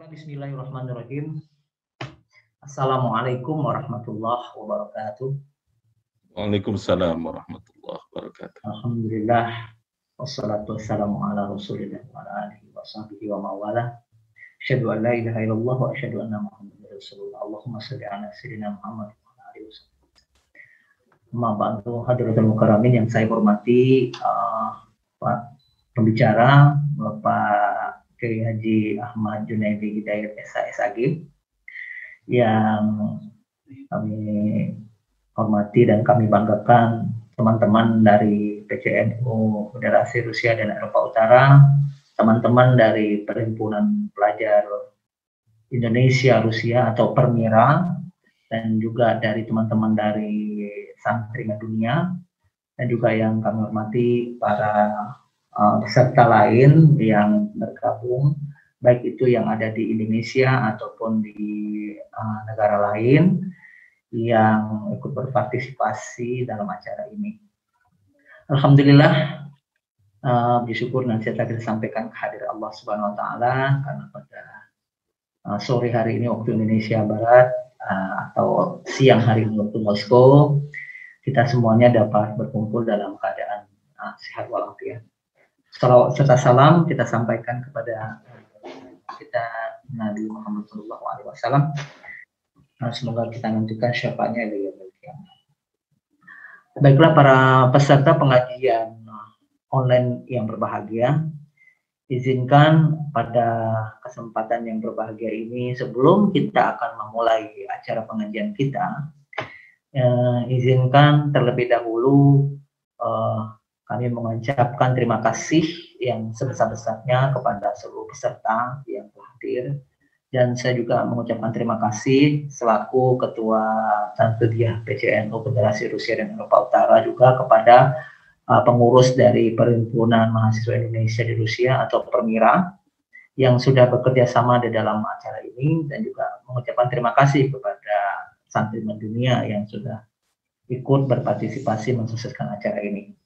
Baiklah, bismillahirrahmanirrahim. Assalamualaikum warahmatullahi wabarakatuh. Waalaikumsalam warahmatullahi wabarakatuh. Alhamdulillah, wassalatu wassalamu ala rasulillah wa ala alihi wa sahbihi wa mawala. Asyhadu an la ilaha illallah wa asyhadu anna muhammadar rasulullah. Allahumma shalli ala sayyidina Muhammad wa ala alihi wasallam. Amma ba'du, hadirin mukaramin yang saya hormati, Pak pembicara, Bapak Kiai Haji Ahmad Junaidi Hidayat SAG, yang kami hormati dan kami banggakan teman-teman dari PCNU Federasi Rusia dan Eropa Utara, teman-teman dari Perhimpunan Pelajar Indonesia Rusia atau Permira, dan juga dari teman-teman dari Santri Dunia, dan juga yang kami hormati para peserta lain yang bergabung, baik itu yang ada di Indonesia ataupun di negara lain yang ikut berpartisipasi dalam acara ini. Alhamdulillah, bersyukur dan saya tadi disampaikan kehadiran Allah Subhanahu Wa Taala karena pada sore hari ini waktu Indonesia Barat atau siang hari ini waktu Moskow, kita semuanya dapat berkumpul dalam keadaan sehat walafiat. Salawat serta salam kita sampaikan kepada kita Nabi Muhammad SAW. Semoga kita nantikan syafaatnya di yaumil qiyamah. Baiklah para peserta pengajian online yang berbahagia, izinkan pada kesempatan yang berbahagia ini sebelum kita akan memulai acara pengajian kita, izinkan terlebih dahulu kami mengucapkan terima kasih yang sebesar-besarnya kepada seluruh peserta yang hadir, dan saya juga mengucapkan terima kasih selaku Ketua Tanfidiyah PCNU Federasi Rusia dan Eropa Utara juga kepada pengurus dari Perhimpunan Mahasiswa Indonesia di Rusia atau Permira yang sudah bekerja sama di dalam acara ini, dan juga mengucapkan terima kasih kepada Santri Dunia yang sudah ikut berpartisipasi mensukseskan acara ini.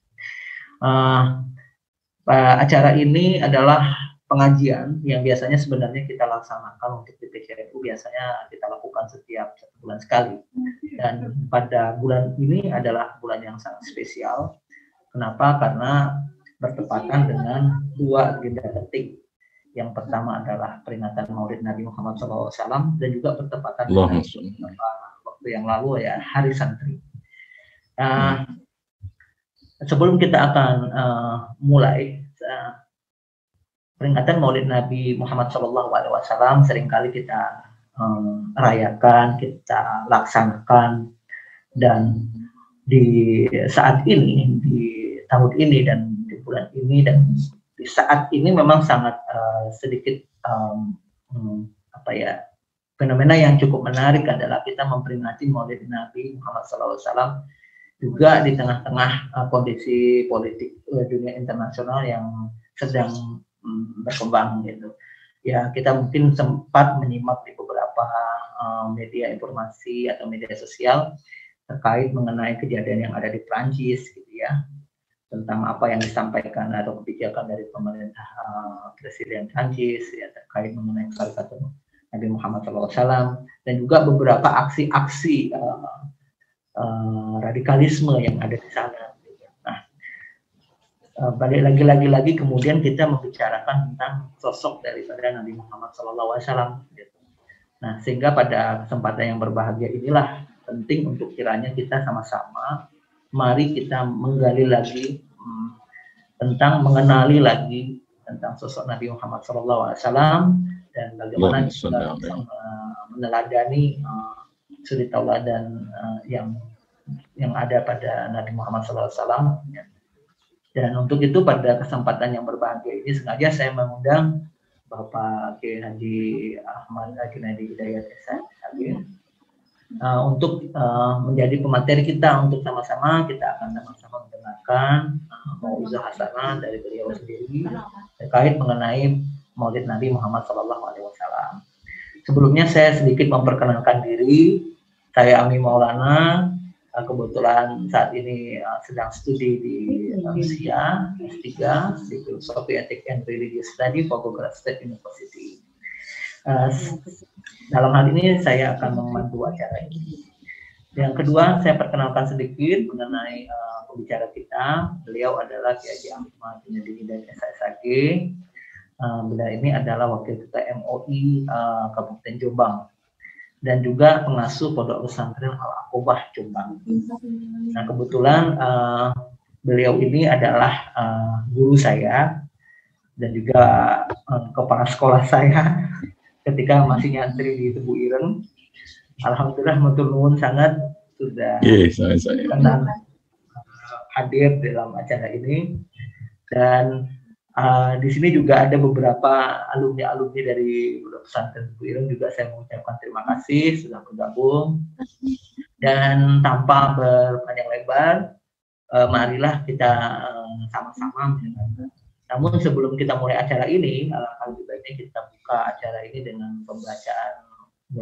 Acara ini adalah pengajian yang biasanya sebenarnya kita laksanakan untuk di PCNU, biasanya kita lakukan setiap 1 bulan sekali, dan pada bulan ini adalah bulan yang sangat spesial. Kenapa? Karena bertepatan dengan 2 agenda penting. Yang pertama adalah peringatan Maulid Nabi Muhammad SAW, dan juga bertepatan dengan waktu yang lalu ya, Hari Santri. Sebelum kita akan mulai peringatan Maulid Nabi Muhammad SAW, seringkali kita rayakan, kita laksanakan, dan di saat ini, di tahun ini, dan di bulan ini, dan di saat ini memang sangat sedikit fenomena yang cukup menarik adalah kita memperingati Maulid Nabi Muhammad SAW juga di tengah-tengah kondisi politik dunia internasional yang sedang berkembang gitu. Ya, kita mungkin sempat menyimak di beberapa media informasi atau media sosial terkait mengenai kejadian yang ada di Prancis gitu ya, tentang apa yang disampaikan atau kebijakan dari pemerintah Presiden Prancis ya, terkait mengenai karikatur Nabi Muhammad SAW, dan juga beberapa aksi-aksi radikalisme yang ada di sana. Nah, balik lagi kemudian kita membicarakan tentang sosok daripada Nabi Muhammad SAW. Nah, sehingga pada kesempatan yang berbahagia inilah penting untuk kiranya kita sama-sama, mari kita menggali lagi tentang mengenali lagi tentang sosok Nabi Muhammad SAW, dan bagaimana kita meneladani suri tauladan yang ada pada Nabi Muhammad SAW. Dan untuk itu pada kesempatan yang berbahagia ini sengaja saya mengundang Bapak Kiai Haji Ahmad Junaidi Hidayat SAG untuk menjadi pemateri kita, untuk sama-sama kita akan sama-sama mendengarkan mau'izah hasanah dari beliau sendiri terkait mengenai Maulid Nabi Muhammad SAW. Sebelumnya saya sedikit memperkenalkan diri. Saya Ami Maulana, kebetulan saat ini sedang studi di Rusia, S3 di Filosofi Etik and Religious Study, Volgograd State University. Dalam hal ini saya akan memandu acara ini. Yang kedua, saya perkenalkan sedikit mengenai pembicara kita. Beliau adalah Kiai Haji Ahmad Junaidy Hidayat SSAG. Beliau ini adalah Wakil Ketua MOI Kabupaten Jombang dan juga pengasuh Pondok Pesantren Al-Aqobah Jombang. Nah, kebetulan beliau ini adalah guru saya dan juga kepala sekolah saya ketika masih nyantri di Tebu Ireng. Alhamdulillah matur nuwun sangat sudah kenal hadir dalam acara ini. Dan di sini juga ada beberapa alumni dari pesantren Tebu Ireng, juga saya mengucapkan terima kasih sudah bergabung. Dan tanpa berpanjang lebar, marilah kita sama-sama. Namun sebelum kita mulai acara ini, alangkah lebih baiknya kita buka acara ini dengan pembacaan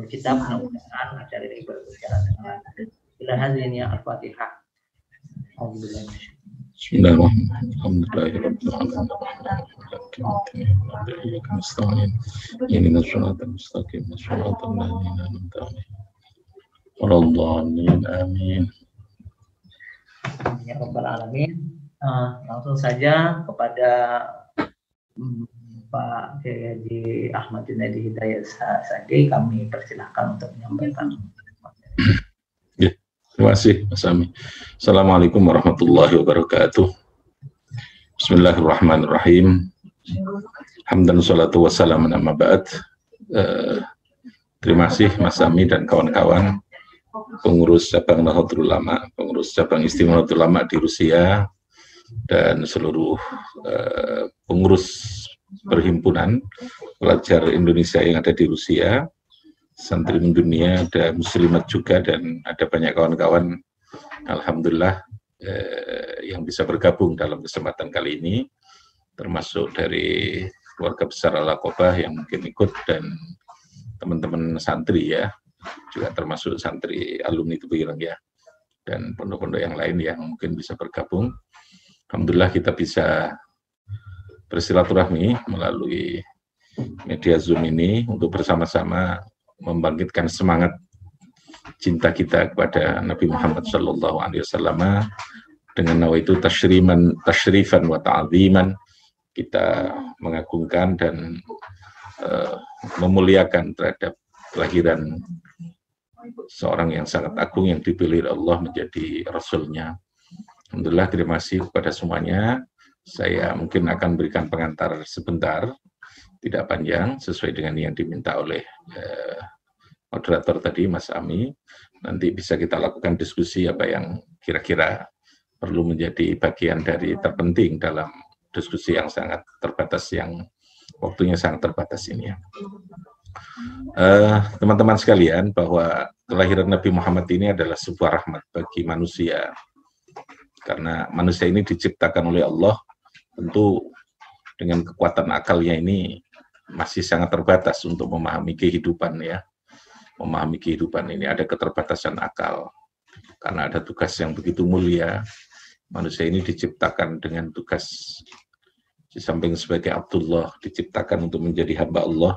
kitab. Mudah-mudahan acara ini berjalan dengan lancar. Bismillahirrahmanirrahim. Al-Fatihah. Amin. Ya Rabbal Alamin. Langsung saja kepada Pak Kiai Haji Ahmad Junaidy Hidayat SSAG, kami persilahkan untuk menyampaikan. Ya, terima kasih Mas Ami. Assalamualaikum warahmatullahi wabarakatuh. Bismillahirrahmanirrahim. Hamdan salatu wassalamu amma ba'd. Terima kasih Mas Ami dan kawan-kawan pengurus cabang Nahdlatul Ulama, pengurus cabang Istimewa Nahdlatul Ulama di Rusia, dan seluruh pengurus perhimpunan pelajar Indonesia yang ada di Rusia, santri mendunia, ada muslimat juga, dan ada banyak kawan-kawan alhamdulillah yang bisa bergabung dalam kesempatan kali ini, termasuk dari keluarga besar Al-Aqobah yang mungkin ikut, dan teman-teman santri ya, juga termasuk santri alumni Tebu Ireng ya, dan pondok-pondok yang lain yang mungkin bisa bergabung. Alhamdulillah kita bisa bersilaturahmi melalui media Zoom ini untuk bersama-sama membangkitkan semangat cinta kita kepada Nabi Muhammad SAW dengan nawaitu tasyrifan wa ta'ziman, kita mengagungkan dan memuliakan terhadap kelahiran seorang yang sangat agung yang dipilih Allah menjadi Rasulnya. Alhamdulillah, terima kasih kepada semuanya. Saya mungkin akan berikan pengantar sebentar, tidak panjang, sesuai dengan yang diminta oleh moderator tadi, Mas Ami. Nanti bisa kita lakukan diskusi apa yang kira-kira perlu menjadi bagian dari terpenting dalam diskusi yang sangat terbatas, yang waktunya sangat terbatas ini ya. Teman-teman sekalian, bahwa kelahiran Nabi Muhammad ini adalah sebuah rahmat bagi manusia. Karena manusia ini diciptakan oleh Allah, tentu dengan kekuatan akalnya ini masih sangat terbatas untuk memahami kehidupan ya. Memahami kehidupan ini ada keterbatasan akal. Karena ada tugas yang begitu mulia, manusia ini diciptakan dengan tugas, di samping sebagai Abdullah, diciptakan untuk menjadi hamba Allah,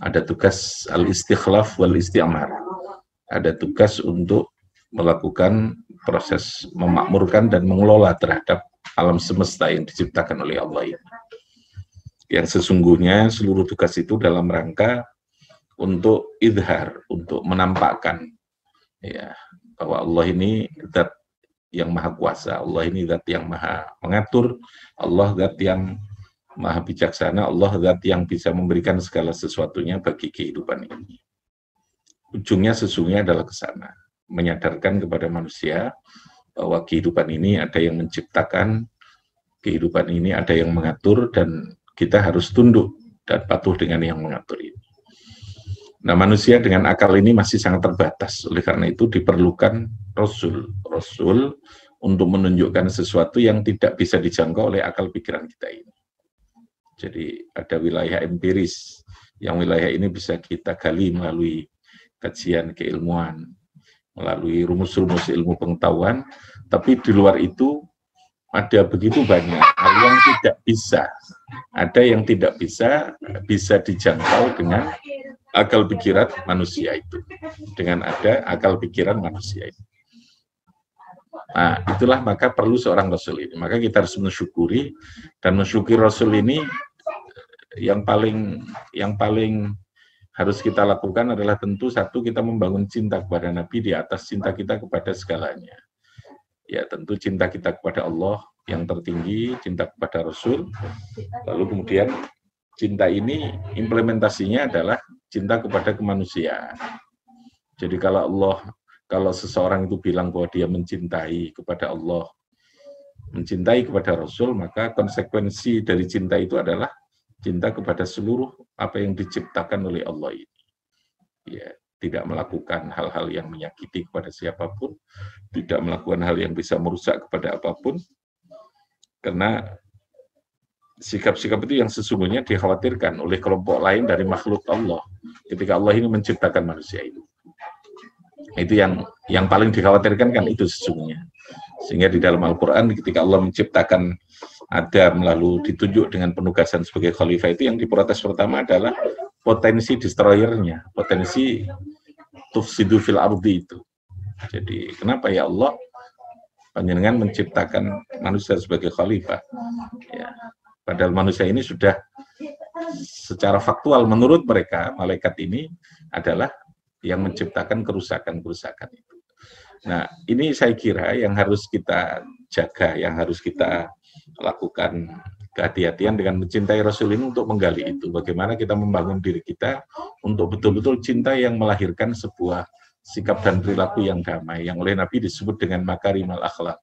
ada tugas al-istikhlaf wal isti'mar. Ada tugas untuk melakukan proses memakmurkan dan mengelola terhadap alam semesta yang diciptakan oleh Allah ini. Yang sesungguhnya seluruh tugas itu dalam rangka untuk idhar, untuk menampakkan ya, bahwa Allah ini zat yang maha kuasa, Allah ini zat yang maha mengatur, Allah zat yang maha bijaksana, Allah zat yang bisa memberikan segala sesuatunya bagi kehidupan ini. Ujungnya sesungguhnya adalah ke sana, menyadarkan kepada manusia bahwa kehidupan ini ada yang menciptakan, kehidupan ini ada yang mengatur, dan kita harus tunduk dan patuh dengan yang mengatur ini. Nah, manusia dengan akal ini masih sangat terbatas, oleh karena itu diperlukan Rasul untuk menunjukkan sesuatu yang tidak bisa dijangkau oleh akal pikiran kita ini. Jadi ada wilayah empiris, yang wilayah ini bisa kita gali melalui kajian keilmuan, melalui rumus-rumus ilmu pengetahuan, tapi di luar itu ada begitu banyak hal yang tidak bisa, ada yang tidak bisa dijangkau dengan akal pikiran manusia itu. Dengan ada akal pikiran manusia itu. Nah, itulah maka perlu seorang Rasul ini. Maka kita harus mensyukuri, dan mensyukuri Rasul ini yang paling harus kita lakukan adalah tentu satu, kita membangun cinta kepada Nabi di atas cinta kita kepada segalanya. Ya, tentu cinta kita kepada Allah yang tertinggi, cinta kepada Rasul. Lalu kemudian cinta ini implementasinya adalah cinta kepada kemanusiaan. Jadi kalau seseorang itu bilang bahwa dia mencintai kepada Allah, mencintai kepada Rasul, maka konsekuensi dari cinta itu adalah cinta kepada seluruh apa yang diciptakan oleh Allah ini. Ya, tidak melakukan hal-hal yang menyakiti kepada siapapun, tidak melakukan hal yang bisa merusak kepada apapun, karena sikap-sikap itu yang sesungguhnya dikhawatirkan oleh kelompok lain dari makhluk Allah ketika Allah ini menciptakan manusia itu. Itu yang paling dikhawatirkan kan itu sesungguhnya. Sehingga di dalam Al-Quran ketika Allah menciptakan Adam lalu ditunjuk dengan penugasan sebagai khalifah, itu yang diprotes pertama adalah potensi destroyernya, potensi tufsidu fil ardi itu. Jadi kenapa ya Allah panjenengan menciptakan manusia sebagai khalifah? Ya, padahal manusia ini sudah secara faktual menurut mereka, malaikat ini adalah yang menciptakan kerusakan-kerusakan itu. Nah, ini saya kira yang harus kita jaga, yang harus kita lakukan kehati-hatian dengan mencintai Rasul ini untuk menggali itu. Bagaimana kita membangun diri kita untuk betul-betul cinta yang melahirkan sebuah sikap dan perilaku yang damai, yang oleh Nabi disebut dengan makarimal akhlak.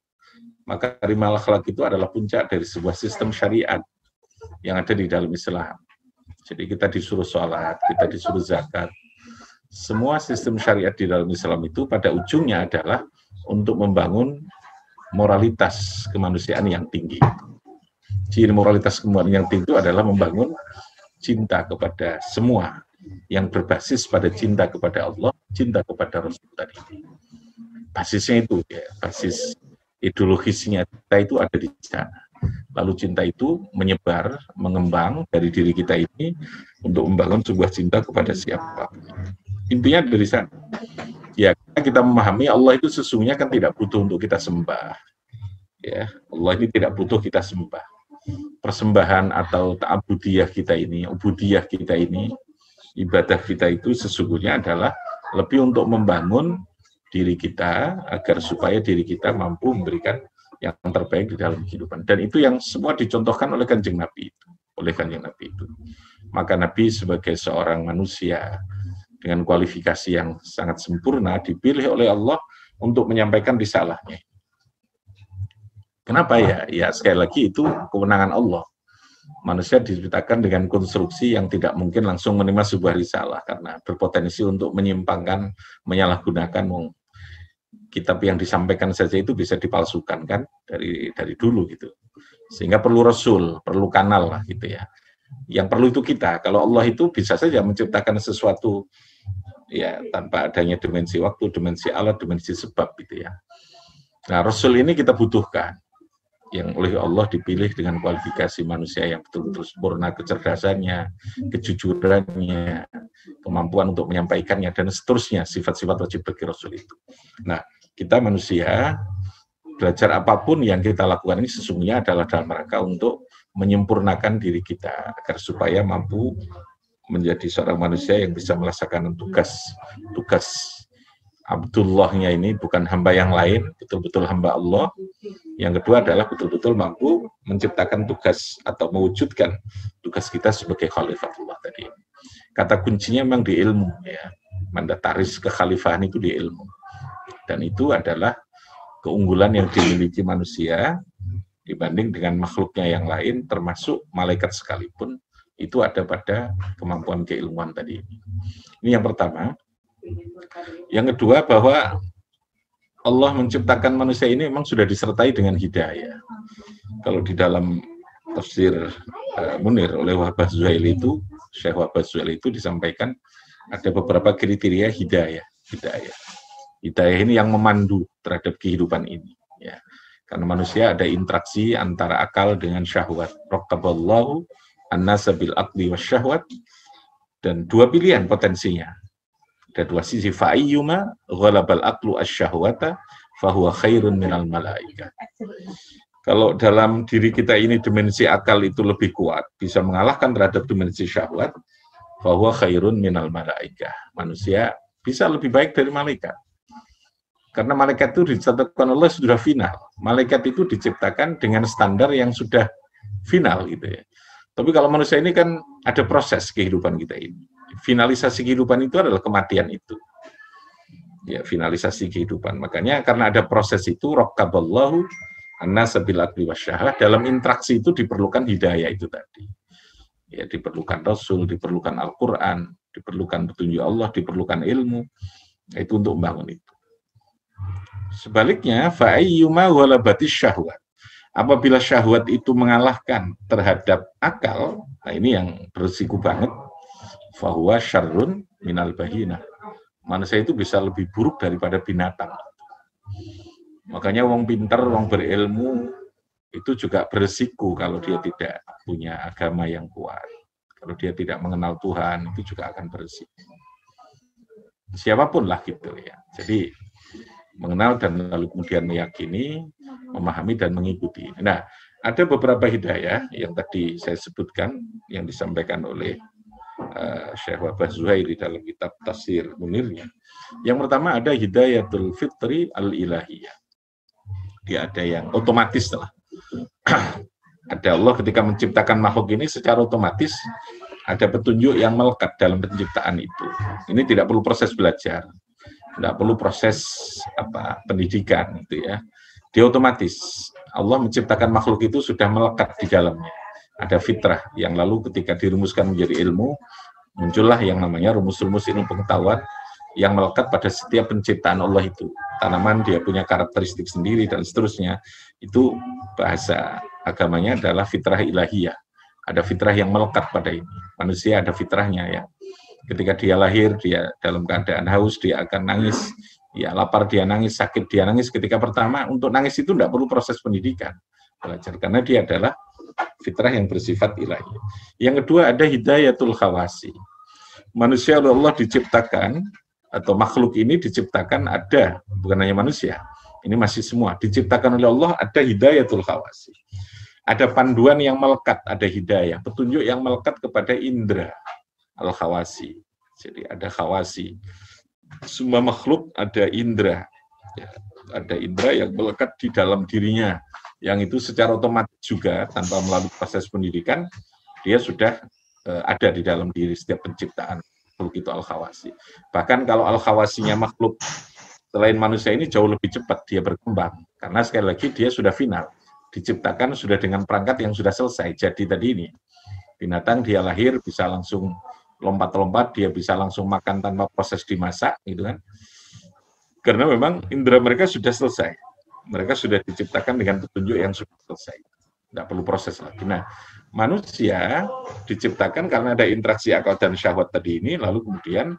Makarimal akhlak itu adalah puncak dari sebuah sistem syariat yang ada di dalam Islam. Jadi kita disuruh sholat, kita disuruh zakat. Semua sistem syariat di dalam Islam itu pada ujungnya adalah untuk membangun moralitas kemanusiaan yang tinggi. Ciri moralitas kemanusiaan yang tinggi itu adalah membangun cinta kepada semua yang berbasis pada cinta kepada Allah, cinta kepada Rasul tadi. Basisnya itu, ya, basis ideologisnya kita itu ada di sana. Lalu cinta itu menyebar, mengembang dari diri kita ini untuk membangun sebuah cinta kepada siapa. Intinya dari sana. Ya, kita memahami Allah itu sesungguhnya kan tidak butuh untuk kita sembah. Ya, Allah ini tidak butuh kita sembah. Persembahan atau ta'abudiyah kita ini, ubudiyah kita ini, ibadah kita itu sesungguhnya adalah lebih untuk membangun diri kita agar supaya diri kita mampu memberikan yang terbaik di dalam kehidupan. Dan itu yang semua dicontohkan oleh Kanjeng Nabi itu, Maka Nabi sebagai seorang manusia dengan kualifikasi yang sangat sempurna dipilih oleh Allah untuk menyampaikan risalahnya. Kenapa ya? Ya sekali lagi itu kewenangan Allah. Manusia diciptakan dengan konstruksi yang tidak mungkin langsung menerima sebuah risalah karena berpotensi untuk menyimpangkan, menyalahgunakan. Kitab yang disampaikan saja itu bisa dipalsukan kan dari dulu gitu. Sehingga perlu Rasul, perlu kanal lah gitu ya. Yang perlu itu kita. Kalau Allah itu bisa saja menciptakan sesuatu ya tanpa adanya dimensi waktu, dimensi alat, dimensi sebab gitu ya. Nah, Rasul ini kita butuhkan, yang oleh Allah dipilih dengan kualifikasi manusia yang betul-betul sempurna, kecerdasannya, kejujurannya, kemampuan untuk menyampaikannya, dan seterusnya, sifat-sifat wajib bagi Rasul itu. Nah, kita manusia, belajar apapun yang kita lakukan ini sesungguhnya adalah dalam rangka untuk menyempurnakan diri kita, agar supaya mampu menjadi seorang manusia yang bisa melaksanakan tugas Abdullahnya ini, bukan hamba yang lain, betul-betul hamba Allah. Yang kedua adalah betul-betul mampu menciptakan tugas atau mewujudkan tugas kita sebagai khalifatullah tadi. Kata kuncinya memang di ilmu ya. Mandataris kekhalifahan itu di ilmu. Dan itu adalah keunggulan yang dimiliki manusia dibanding dengan makhluknya yang lain, termasuk malaikat sekalipun, itu ada pada kemampuan keilmuan tadi. Ini yang pertama. Yang kedua, bahwa Allah menciptakan manusia ini memang sudah disertai dengan hidayah. Kalau di dalam tafsir Munir oleh Wahbah Zuhaili itu, Syekh Wahbah Zuhaili itu disampaikan ada beberapa kriteria hidayah. Hidayah ini yang memandu terhadap kehidupan ini. Ya. Karena manusia ada interaksi antara akal dengan syahwat. Raqaballahu an-nasa bil aqli wasyahwat. Dan dua pilihan potensinya. Ada dua sisi. Fa'ayyuma ghalabal aqlu asyahwata fahuwa khairun minal malaika. Kalau dalam diri kita ini dimensi akal itu lebih kuat, bisa mengalahkan terhadap dimensi syahwat, fahuwa khairun minal malaika. Manusia bisa lebih baik dari malaikat. Karena malaikat itu dicatatkan Allah sudah final. Malaikat itu diciptakan dengan standar yang sudah final gitu ya. Tapi kalau manusia ini kan ada proses kehidupan kita ini. Finalisasi kehidupan itu adalah kematian itu. Ya, finalisasi kehidupan. Makanya karena ada proses itu, raqaballahu an-nasa bil aqli wasyahwah, dalam interaksi itu diperlukan hidayah itu tadi. Ya, diperlukan Rasul, diperlukan Al-Qur'an, diperlukan petunjuk Allah, diperlukan ilmu. Itu untuk membangun itu. Sebaliknya, fa'ayyuma ghalabatis syahwat. Apabila syahwat itu mengalahkan terhadap akal, nah ini yang berisiko banget, fahuwa syarrun minal bahina. Manusia itu bisa lebih buruk daripada binatang. Makanya wong pinter, wong berilmu itu juga berisiko kalau dia tidak punya agama yang kuat. Kalau dia tidak mengenal Tuhan, itu juga akan berisiko. Siapapun lah gitu ya. Jadi mengenal dan lalu kemudian meyakini, memahami dan mengikuti. Nah, ada beberapa hidayah yang tadi saya sebutkan, yang disampaikan oleh Syekh Wahbah Zuhairi dalam kitab Tafsir Munirnya. Yang pertama ada hidayatul fitri al-ilahiyah. Dia ada yang otomatis lah. Ada Allah ketika menciptakan makhluk ini secara otomatis ada petunjuk yang melekat dalam penciptaan itu. Ini tidak perlu proses belajar, tidak perlu proses pendidikan gitu ya. Dia otomatis. Allah menciptakan makhluk itu sudah melekat di dalamnya. Ada fitrah yang lalu ketika dirumuskan menjadi ilmu, muncullah yang namanya rumus-rumus ilmu pengetahuan yang melekat pada setiap penciptaan Allah itu. Tanaman dia punya karakteristik sendiri dan seterusnya. Itu bahasa agamanya adalah fitrah ilahiyah. Ada fitrah yang melekat pada ini. Manusia ada fitrahnya ya. Ketika dia lahir, dia dalam keadaan haus, dia akan nangis. Ya, lapar dia nangis, sakit dia nangis. Ketika pertama, untuk nangis itu tidak perlu proses pendidikan. Belajar, karena dia adalah fitrah yang bersifat ilahi. Yang kedua ada hidayatul khawasi. Manusia oleh Allah diciptakan, atau makhluk ini diciptakan ada, bukan hanya manusia, ini masih semua, diciptakan oleh Allah ada hidayatul khawasi. Ada panduan yang melekat, ada hidayah, petunjuk yang melekat kepada indra, al-khawasi. Jadi ada khawasi. Semua makhluk ada indra. Ya, ada indra yang melekat di dalam dirinya, yang itu secara otomatis juga tanpa melalui proses pendidikan dia sudah ada di dalam diri setiap penciptaan makhluk itu al-khawasi. Bahkan kalau al-khawasinya makhluk selain manusia ini jauh lebih cepat dia berkembang, karena sekali lagi dia sudah final, diciptakan sudah dengan perangkat yang sudah selesai. Jadi tadi ini binatang dia lahir bisa langsung lompat-lompat, dia bisa langsung makan tanpa proses dimasak gitu kan, karena memang indera mereka sudah selesai. Mereka sudah diciptakan dengan petunjuk yang sudah selesai. Tidak perlu proses lagi. Nah, manusia diciptakan karena ada interaksi akal dan syahwat tadi ini, lalu kemudian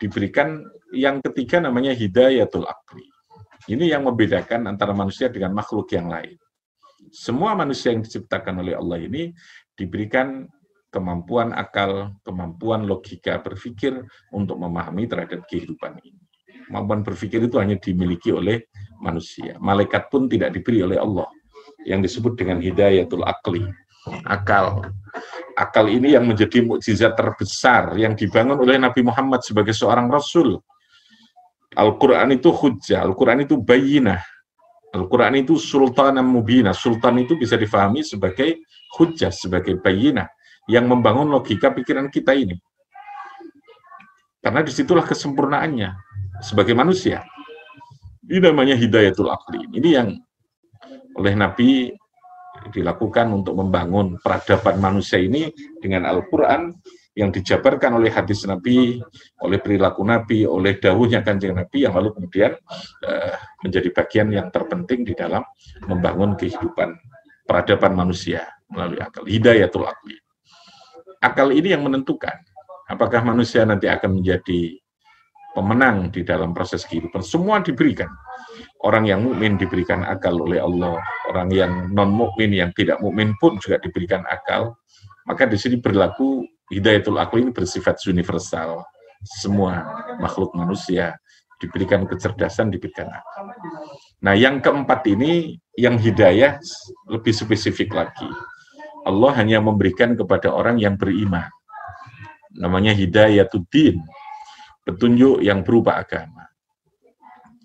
diberikan yang ketiga namanya hidayatul aqli. Ini yang membedakan antara manusia dengan makhluk yang lain. Semua manusia yang diciptakan oleh Allah ini diberikan kemampuan akal, kemampuan logika berpikir untuk memahami terhadap kehidupan ini. Kemampuan berpikir itu hanya dimiliki oleh manusia. Malaikat pun tidak diberi oleh Allah, yang disebut dengan hidayatul aqli, akal. Akal ini yang menjadi mukjizat terbesar yang dibangun oleh Nabi Muhammad sebagai seorang Rasul. Al-Quran itu hujjah, Al-Quran itu bayyinah, Al-Quran itu sultanan mubinah. Sultan itu bisa difahami sebagai hujjah, sebagai bayyinah, yang membangun logika pikiran kita ini. Karena disitulah kesempurnaannya sebagai manusia. Ini namanya hidayatul aqli. Ini yang oleh Nabi dilakukan untuk membangun peradaban manusia ini dengan Al-Quran yang dijabarkan oleh hadis Nabi, oleh perilaku Nabi, oleh dawuhnya Kanjeng Nabi, yang lalu kemudian menjadi bagian yang terpenting di dalam membangun kehidupan peradaban manusia melalui akal. Hidayatul aqli. Akal ini yang menentukan apakah manusia nanti akan menjadi pemenang di dalam proses kehidupan. Semua diberikan. Orang yang mukmin diberikan akal oleh Allah, orang yang non mukmin yang tidak mukmin pun juga diberikan akal. Maka di sini berlaku hidayatul akli ini bersifat universal. Semua makhluk manusia diberikan kecerdasan, diberikan akal. Nah, yang keempat ini, yang hidayah lebih spesifik lagi. Allah hanya memberikan kepada orang yang beriman. Namanya hidayatuddin, petunjuk yang berupa agama.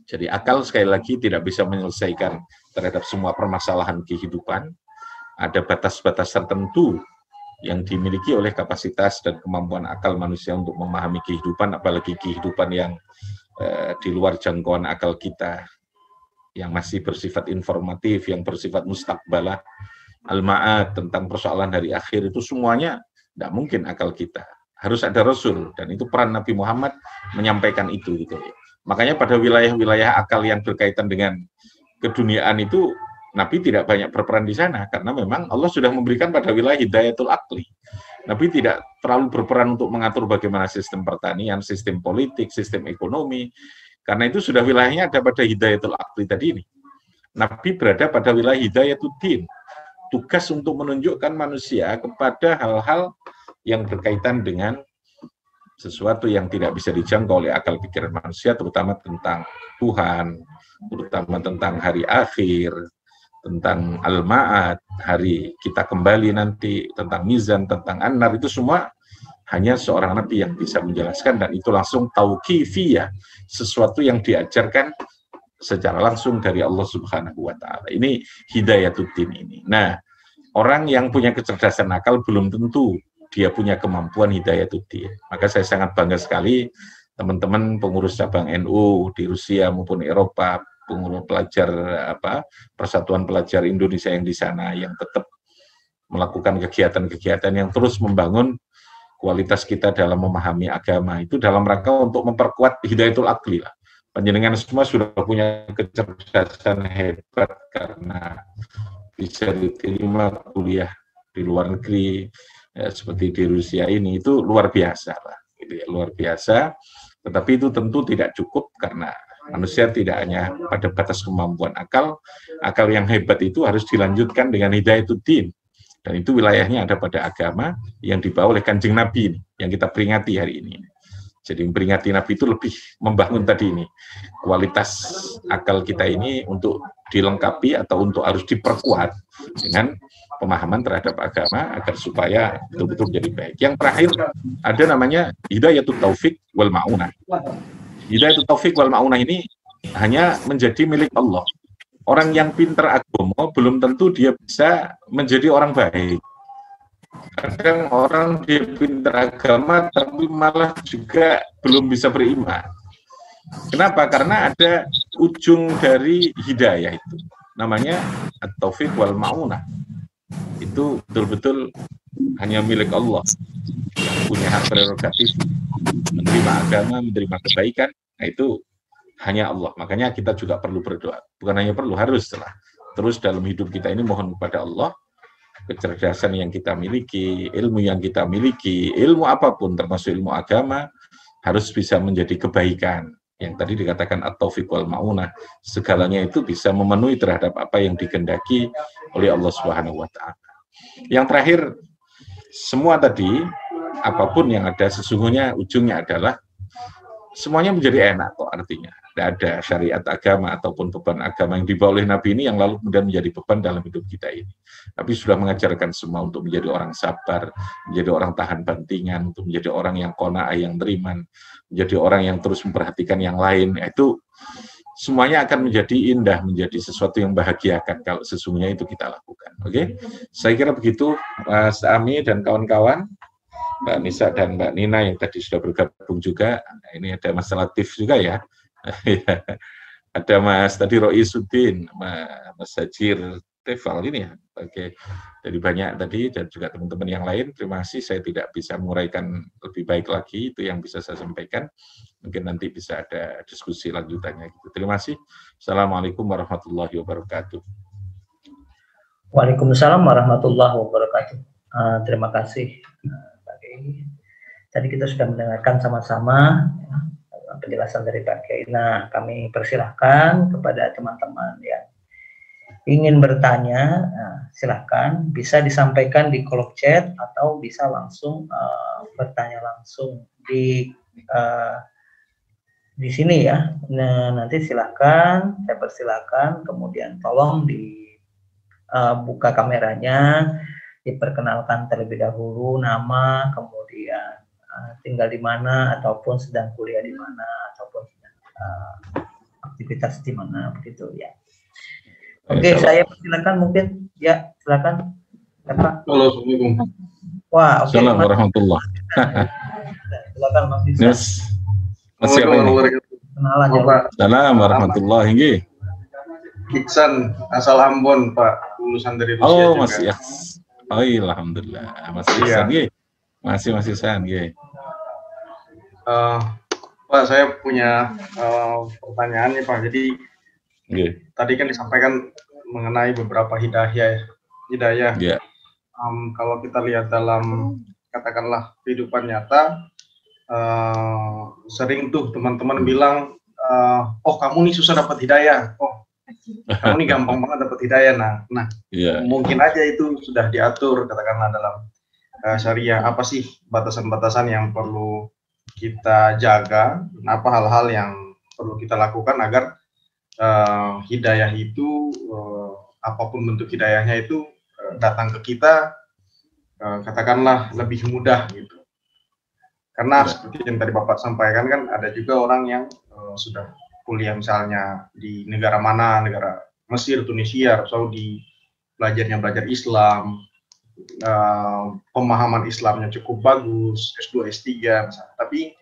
Jadi akal sekali lagi tidak bisa menyelesaikan terhadap semua permasalahan kehidupan. Ada batas-batas tertentu yang dimiliki oleh kapasitas dan kemampuan akal manusia untuk memahami kehidupan, apalagi kehidupan yang di luar jangkauan akal kita, yang masih bersifat informatif, yang bersifat mustakbalah, al-ma'ad, tentang persoalan hari akhir, itu semuanya tidak mungkin akal kita. Harus ada Rasul, dan itu peran Nabi Muhammad menyampaikan itu. Gitu. Makanya pada wilayah-wilayah akal yang berkaitan dengan keduniaan itu, Nabi tidak banyak berperan di sana, karena memang Allah sudah memberikan pada wilayah hidayatul akli. Nabi tidak terlalu berperan untuk mengatur bagaimana sistem pertanian, sistem politik, sistem ekonomi, karena itu sudah wilayahnya ada pada hidayatul akli tadi ini. Nabi berada pada wilayah hidayatuddin, tugas untuk menunjukkan manusia kepada hal-hal yang berkaitan dengan sesuatu yang tidak bisa dijangkau oleh akal pikiran manusia, terutama tentang Tuhan, terutama tentang hari akhir, tentang al-ma'ad, hari kita kembali nanti, tentang mizan, tentang an-nar, itu semua hanya seorang nabi yang bisa menjelaskan, dan itu langsung tauqifiyah, sesuatu yang diajarkan secara langsung dari Allah Subhanahu wa taala. Ini hidayatuddin ini. Nah, orang yang punya kecerdasan akal belum tentu dia punya kemampuan hidayatuddin. Maka saya sangat bangga sekali teman-teman pengurus cabang NU di Rusia maupun Eropa, pengurus pelajar Persatuan Pelajar Indonesia yang di sana, yang tetap melakukan kegiatan-kegiatan yang terus membangun kualitas kita dalam memahami agama, itu dalam rangka untuk memperkuat hidayatul akli lah. Panjenengan semua sudah punya kecerdasan hebat karena bisa diterima kuliah di luar negeri, ya, seperti di Rusia ini, itu luar biasa lah, gitu ya, luar biasa. Tetapi itu tentu tidak cukup, karena manusia tidak hanya pada batas kemampuan akal yang hebat itu harus dilanjutkan dengan hidayatuddin. Dan itu wilayahnya ada pada agama yang dibawa oleh Kanjeng Nabi ini, yang kita peringati hari ini. Jadi memperingati Nabi itu lebih membangun tadi ini, kualitas akal kita ini untuk dilengkapi atau untuk harus diperkuat dengan pemahaman terhadap agama agar supaya betul-betul jadi baik. Yang terakhir ada namanya hidayatul taufik wal ma'unah. Hidayatul taufik wal ma'unah ini hanya menjadi milik Allah. Orang yang pintar agama belum tentu dia bisa menjadi orang baik. Kadang orang dia pintar agama tapi malah juga belum bisa beriman. Kenapa? Karena ada ujung dari hidayah itu. Namanya at-taufiq wal ma'unah. Itu betul-betul hanya milik Allah. Yang punya hak prerogatif menerima agama, menerima kebaikan, nah itu hanya Allah. Makanya kita juga perlu berdoa. Bukan hanya perlu, harus lah. Terus dalam hidup kita ini mohon kepada Allah, kecerdasan yang kita miliki, ilmu yang kita miliki, ilmu apapun termasuk ilmu agama, harus bisa menjadi kebaikan. Yang tadi dikatakan at-taufiq wal ma'unah, segalanya itu bisa memenuhi terhadap apa yang dikehendaki oleh Allah Subhanahu wa taala. Yang terakhir, semua tadi apapun yang ada sesungguhnya ujungnya adalah semuanya menjadi enak kok, artinya tidak ada syariat agama ataupun beban agama yang dibawa oleh Nabi ini yang lalu kemudian menjadi beban dalam hidup kita ini. Nabi sudah mengajarkan semua untuk menjadi orang sabar, menjadi orang tahan bantingan, untuk menjadi orang yang qanaah, yang beriman, menjadi orang yang terus memperhatikan yang lain. Itu semuanya akan menjadi indah, menjadi sesuatu yang bahagiakan kalau sesungguhnya itu kita lakukan. Oke, saya kira begitu, Mas Ami dan kawan-kawan, Mbak Nisa dan Mbak Nina yang tadi sudah bergabung juga. Ini ada Mas Latif juga ya. Ada Mas tadi Roisuddin, Mas Hajir Tefal ini ya. Oke, jadi banyak tadi dan juga teman-teman yang lain. Terima kasih, saya tidak bisa menguraikan lebih baik lagi, itu yang bisa saya sampaikan. Mungkin nanti bisa ada diskusi lanjutannya. Terima kasih. Assalamualaikum warahmatullahi wabarakatuh. Waalaikumsalam warahmatullahi wabarakatuh. Terima kasih. Tadi kita sudah mendengarkan sama-sama penjelasan dari Pak Kiai. Nah, kami persilahkan kepada teman-teman yang ingin bertanya, silahkan bisa disampaikan di kolom chat atau bisa langsung bertanya langsung di sini ya. Nah, nanti silahkan, saya persilakan, kemudian tolong dibuka kameranya, diperkenalkan terlebih dahulu nama, kemudian tinggal di mana, ataupun sedang kuliah di mana, ataupun sedang aktivitas di mana, begitu ya. Oke, saya persilakan mungkin, ya silakan, ya, Pak. Halo, Assalamualaikum. Wah, oke. Assalamualaikum warahmatullahi. Silakan Mas Isa. Mas siapa ini? Kenalan ya, Pak. Assalamualaikum warahmatullahi wabarakatuh. Iksan, asal Ambon, Pak. Lulusan dari Rusia Oh, juga. Mas ya. Oh, iya, alhamdulillah. Mas Iksan, nggih. Masih Iksan, nggih. Pak, saya punya pertanyaan nih, Pak. Jadi, tadi kan disampaikan mengenai beberapa hidayah. Yeah. Kalau kita lihat dalam, katakanlah, kehidupan nyata, sering tuh teman-teman bilang, oh kamu nih susah dapat hidayah, oh kamu nih gampang banget dapat hidayah. Nah, mungkin aja itu sudah diatur, katakanlah dalam syariah. Apa sih batasan-batasan yang perlu kita jaga? Apa hal-hal yang perlu kita lakukan agar hidayah itu, apapun bentuk hidayahnya itu datang ke kita, katakanlah lebih mudah gitu. Karena seperti yang tadi Bapak sampaikan kan ada juga orang yang sudah kuliah misalnya di negara mana, negara Mesir, Tunisia, Arab Saudi, belajar Islam, pemahaman Islamnya cukup bagus, S2, S3 misalnya, tapi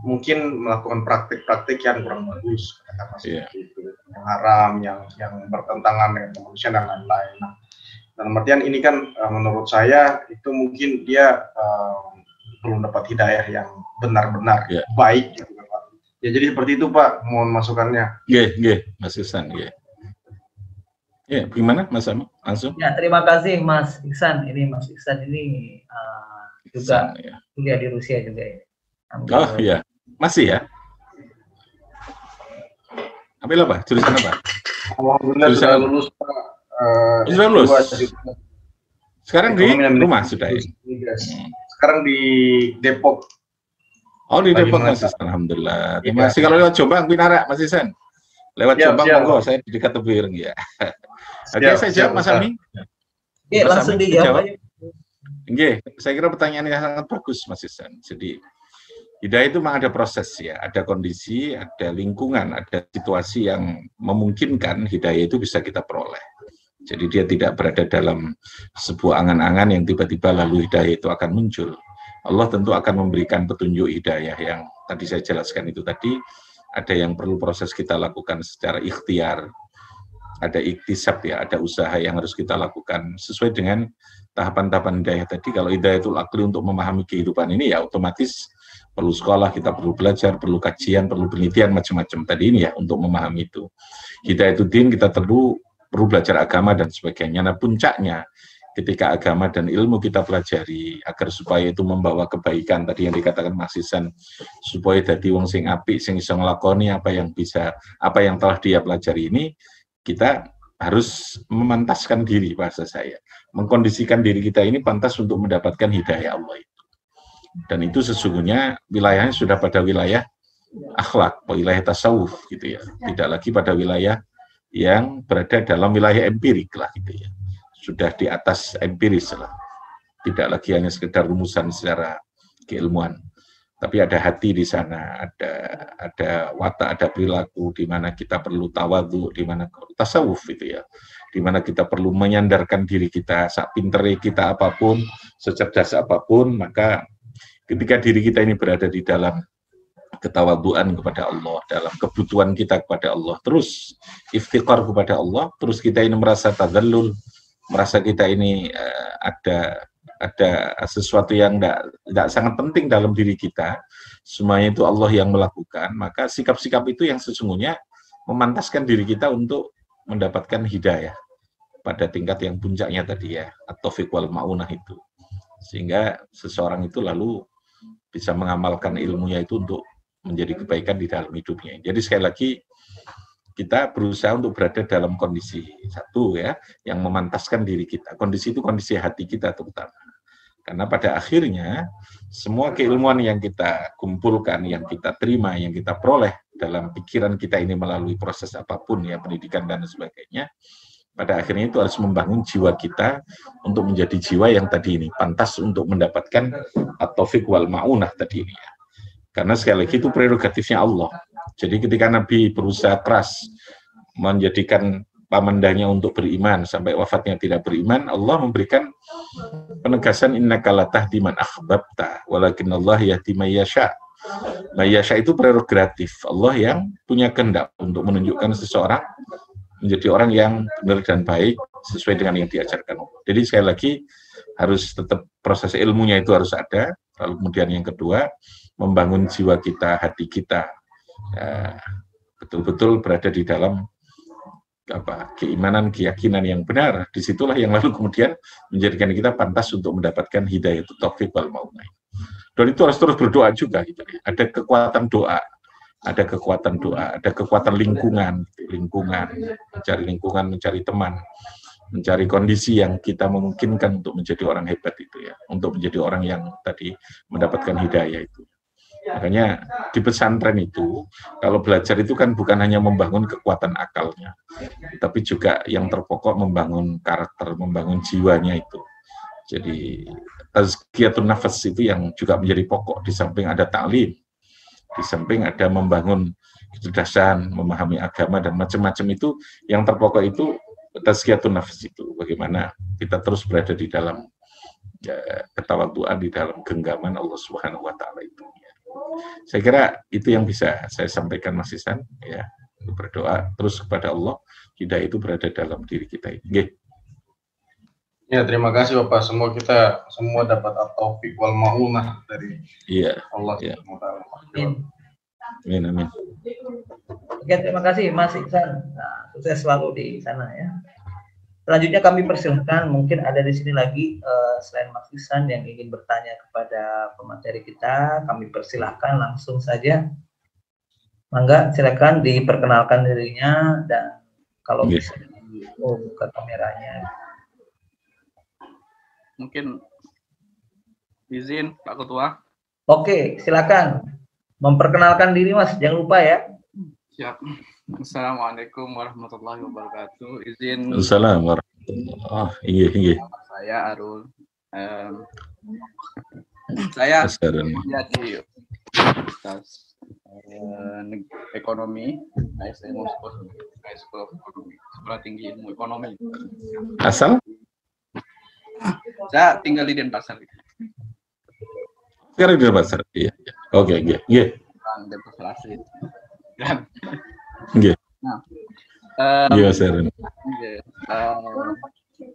mungkin melakukan praktik-praktik yang kurang bagus, itu, yang haram, yang bertentangan dengan kemanusiaan dan lain-lain. Nah, dalam artian ini kan menurut saya itu mungkin dia belum dapat hidayah yang benar-benar baik gitu, Pak. Ya jadi seperti itu, Pak, mohon masukannya. Mas Iksan, gimana Mas Ami? Langsung. Ya, terima kasih Mas Iksan. Ini Mas Iksan ini juga kuliah di Rusia juga ya. Oh iya, masih ya? Ambil apa? Jurusan apa? Alhamdulillah sudah lulus, Pak. Sudah lulus? Sekarang di rumah sudah ya? Sekarang di Depok. Oh, di Depok, Mas Iksan. Alhamdulillah. Terima kasih. Kalau lewat Jombang, Pinara, Mas Iksan. Lewat Jombang, monggo, saya di dekat Tebing ya. Oke, saya jawab, Mas Ami. Oke, langsung dijawab. Oke, saya kira pertanyaan yang sangat bagus, Mas Iksan. Jadi, hidayah itu memang ada proses ya, ada kondisi, ada lingkungan, ada situasi yang memungkinkan hidayah itu bisa kita peroleh. Jadi dia tidak berada dalam sebuah angan-angan yang tiba-tiba lalu hidayah itu akan muncul. Allah tentu akan memberikan petunjuk hidayah yang tadi saya jelaskan itu tadi. Ada yang perlu proses kita lakukan secara ikhtiar, ada iktisab ya, ada usaha yang harus kita lakukan sesuai dengan tahapan-tahapan hidayah tadi. Kalau hidayatul akli untuk memahami kehidupan ini ya otomatis perlu sekolah, kita perlu belajar, perlu kajian, perlu penelitian macam-macam tadi ini ya untuk memahami itu. Hidayatul din kita perlu belajar agama dan sebagainya. Nah, puncaknya ketika agama dan ilmu kita pelajari agar supaya itu membawa kebaikan tadi yang dikatakan Mas Iksan, supaya jadi wong sing apik, sing iso nglakoni apa yang telah dia pelajari ini, kita harus memantaskan diri, bahasa saya, mengkondisikan diri kita ini pantas untuk mendapatkan hidayah Allah itu. Dan itu sesungguhnya wilayahnya sudah pada wilayah akhlak, wilayah tasawuf gitu ya, tidak lagi pada wilayah yang berada dalam wilayah empirik lah gitu ya, sudah di atas empiris lah, tidak lagi hanya sekedar rumusan secara keilmuan, tapi ada hati di sana, ada watak, ada perilaku di mana kita perlu tawadhu, di mana tasawuf itu ya, di mana kita perlu menyandarkan diri kita, sak pintere kita apapun, secerdas apapun, maka ketika diri kita ini berada di dalam ketawaduan kepada Allah, dalam kebutuhan kita kepada Allah, terus iftiqar kepada Allah, terus kita ini merasa tadallul, merasa kita ini ada sesuatu yang tidak sangat penting dalam diri kita, semuanya itu Allah yang melakukan, maka sikap-sikap itu yang sesungguhnya memantaskan diri kita untuk mendapatkan hidayah pada tingkat yang puncaknya tadi ya, at-taufiq wal ma'unah itu, sehingga seseorang itu lalu bisa mengamalkan ilmunya itu untuk menjadi kebaikan di dalam hidupnya. Jadi sekali lagi kita berusaha untuk berada dalam kondisi satu ya, yang memantaskan diri kita. Kondisi itu kondisi hati kita terutama. Karena pada akhirnya semua keilmuan yang kita kumpulkan, yang kita terima, yang kita peroleh dalam pikiran kita ini melalui proses apapun ya, pendidikan dan sebagainya, pada akhirnya itu harus membangun jiwa kita untuk menjadi jiwa yang tadi ini pantas untuk mendapatkan at-taufiq wal ma'unah tadi ini ya. Karena sekali lagi itu prerogatifnya Allah. Jadi ketika Nabi berusaha keras menjadikan pamandanya untuk beriman sampai wafatnya tidak beriman, Allah memberikan penegasan innaka la tahdi man ahbabta walakinallah yahdi may yasha. May yasha itu prerogatif Allah yang punya kehendak untuk menunjukkan seseorang menjadi orang yang benar dan baik sesuai dengan yang diajarkan Allah. Jadi sekali lagi harus tetap proses ilmunya itu harus ada. Lalu kemudian yang kedua, membangun jiwa kita, hati kita, betul-betul berada di dalam keimanan, keyakinan yang benar. Disitulah yang lalu kemudian menjadikan kita pantas untuk mendapatkan hidayah itu taufik wal ma'unah. Dan itu harus terus berdoa juga. Gitu. Ada kekuatan doa, ada kekuatan lingkungan, mencari teman, mencari kondisi yang kita memungkinkan untuk menjadi orang hebat itu ya, untuk menjadi orang yang tadi mendapatkan hidayah itu. Makanya di pesantren itu, kalau belajar itu kan bukan hanya membangun kekuatan akalnya, tapi juga yang terpokok membangun karakter, membangun jiwanya itu. Jadi tazkiyatun nafas itu yang juga menjadi pokok, di samping ada taklim, di samping ada membangun kecerdasan, memahami agama dan macam-macam itu, yang terpokok itu tazkiyatun nafas itu. Bagaimana kita terus berada di dalam ketawaduan, di dalam genggaman Allah Subhanahu wa taala itu. Saya kira itu yang bisa saya sampaikan Mas Ihsan ya, berdoa terus kepada Allah, hidayah itu berada dalam diri kita ini. Ya, terima kasih Bapak. Kita semua dapat at-taufiq wal ma'unah dari Allah Subhanahu wa taala. Amin amin. Oke, terima kasih Mas Ihsan. Nah, sukses selalu di sana ya. Selanjutnya kami persilahkan, mungkin ada di sini lagi selain Mas Ihsan yang ingin bertanya kepada pemateri kita, kami persilahkan langsung saja. Mangga, silakan diperkenalkan dirinya dan kalau bisa buka kameranya. Mungkin izin Pak Ketua. Oke, silakan memperkenalkan diri Mas, jangan lupa ya. Siap. Assalamualaikum warahmatullahi wabarakatuh. Izin. Assalamualaikum warahmatullahi wabarakatuh. Saya Arul. Saya kuliah di Universitas Ekonomi, ISM High School of Economy, Sekolah Tinggi Ilmu Ekonomi. Asal? Saya tinggal di Denpasar. Sekarang di Denpasar. Iya. Oke. Denpasar asli. Nah,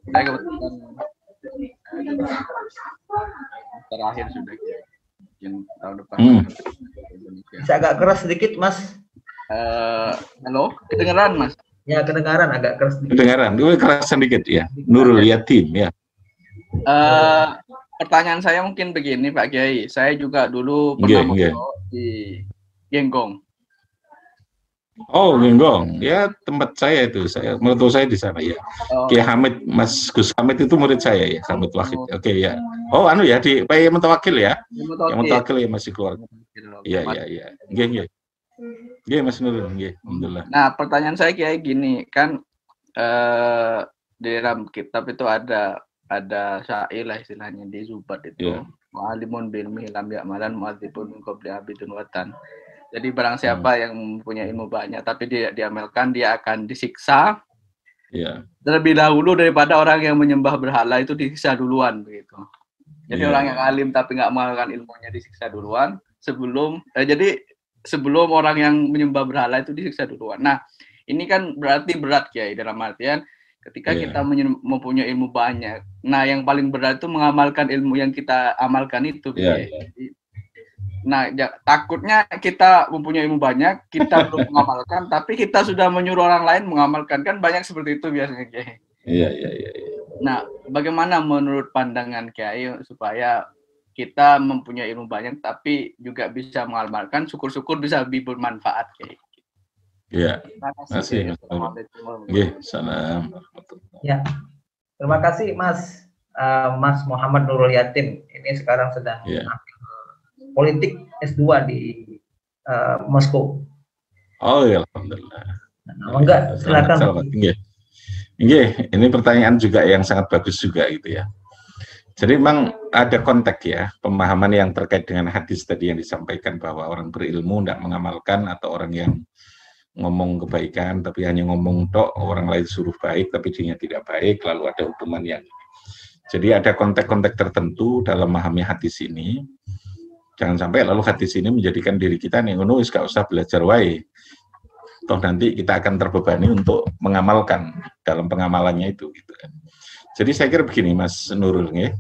saya kebetulan terakhir sudah mungkin tahun depan. Bisa agak keras sedikit Mas. Halo, kedengaran Mas? Ya, kedengaran agak keras sedikit. Kedengaran, dulu keras sedikit ya. Nurul Yatim ya. Pertanyaan saya mungkin begini Pak Kiai. Saya juga dulu pernah mondok di Genggong. Oh, Genggong. Ya, tempat saya itu. Menurut saya di sana ya. Kiai Hamid, Mas Gus Hamid itu murid saya ya, Hamid Wahid. Oke ya. Oh, ya di Pak Mutawakil ya. Yang Mutawakil ya masih keluar. Iya. Nggih, Mas Nurul, nggih. Alhamdulillah. Nah, pertanyaan saya kayak gini, kan di dalam kitab itu ada syair lah istilahnya di Zubat itu. Mu'alimun bilmi lam ya'malan mu'adzibun min qabli abidun watan. Jadi barang siapa yang mempunyai ilmu banyak tapi dia diamalkan, dia akan disiksa terlebih dahulu daripada orang yang menyembah berhala itu disiksa duluan begitu. Jadi orang yang alim tapi nggak mengamalkan ilmunya disiksa duluan sebelum orang yang menyembah berhala itu disiksa duluan. Nah, ini kan berarti berat ya dalam artian ketika kita mempunyai ilmu banyak. Nah, yang paling berat itu mengamalkan ilmu yang kita amalkan itu. Nah, takutnya kita mempunyai ilmu banyak, kita belum mengamalkan, tapi kita sudah menyuruh orang lain mengamalkan. Kan banyak seperti itu biasanya, Kiai. Iya. Nah, bagaimana menurut pandangan Kiai supaya kita mempunyai ilmu banyak, tapi juga bisa mengamalkan, syukur-syukur bisa lebih bermanfaat, Kiai? Ya, Terima terima kasih. Salam. Ya, terima kasih Mas Muhammad Nurul Yatim. Ini sekarang sedang politik S2 di Moskow. Oh ya, alhamdulillah. Enggak, silakan. Ini pertanyaan juga yang sangat bagus juga gitu ya. Jadi memang ada konteks ya, pemahaman yang terkait dengan hadis tadi yang disampaikan bahwa orang berilmu tidak mengamalkan, atau orang yang ngomong kebaikan tapi hanya ngomong tok, orang lain suruh baik tapi dirinya tidak baik, lalu ada hukuman yang ini. Jadi ada konteks-konteks tertentu dalam memahami hadis ini. Jangan sampai lalu hadis ini menjadikan diri kita nih ngono wis gak usah belajar wae. Toh nanti kita akan terbebani untuk mengamalkan dalam pengamalannya itu gitu kan. Jadi saya kira begini Mas Nurul ya.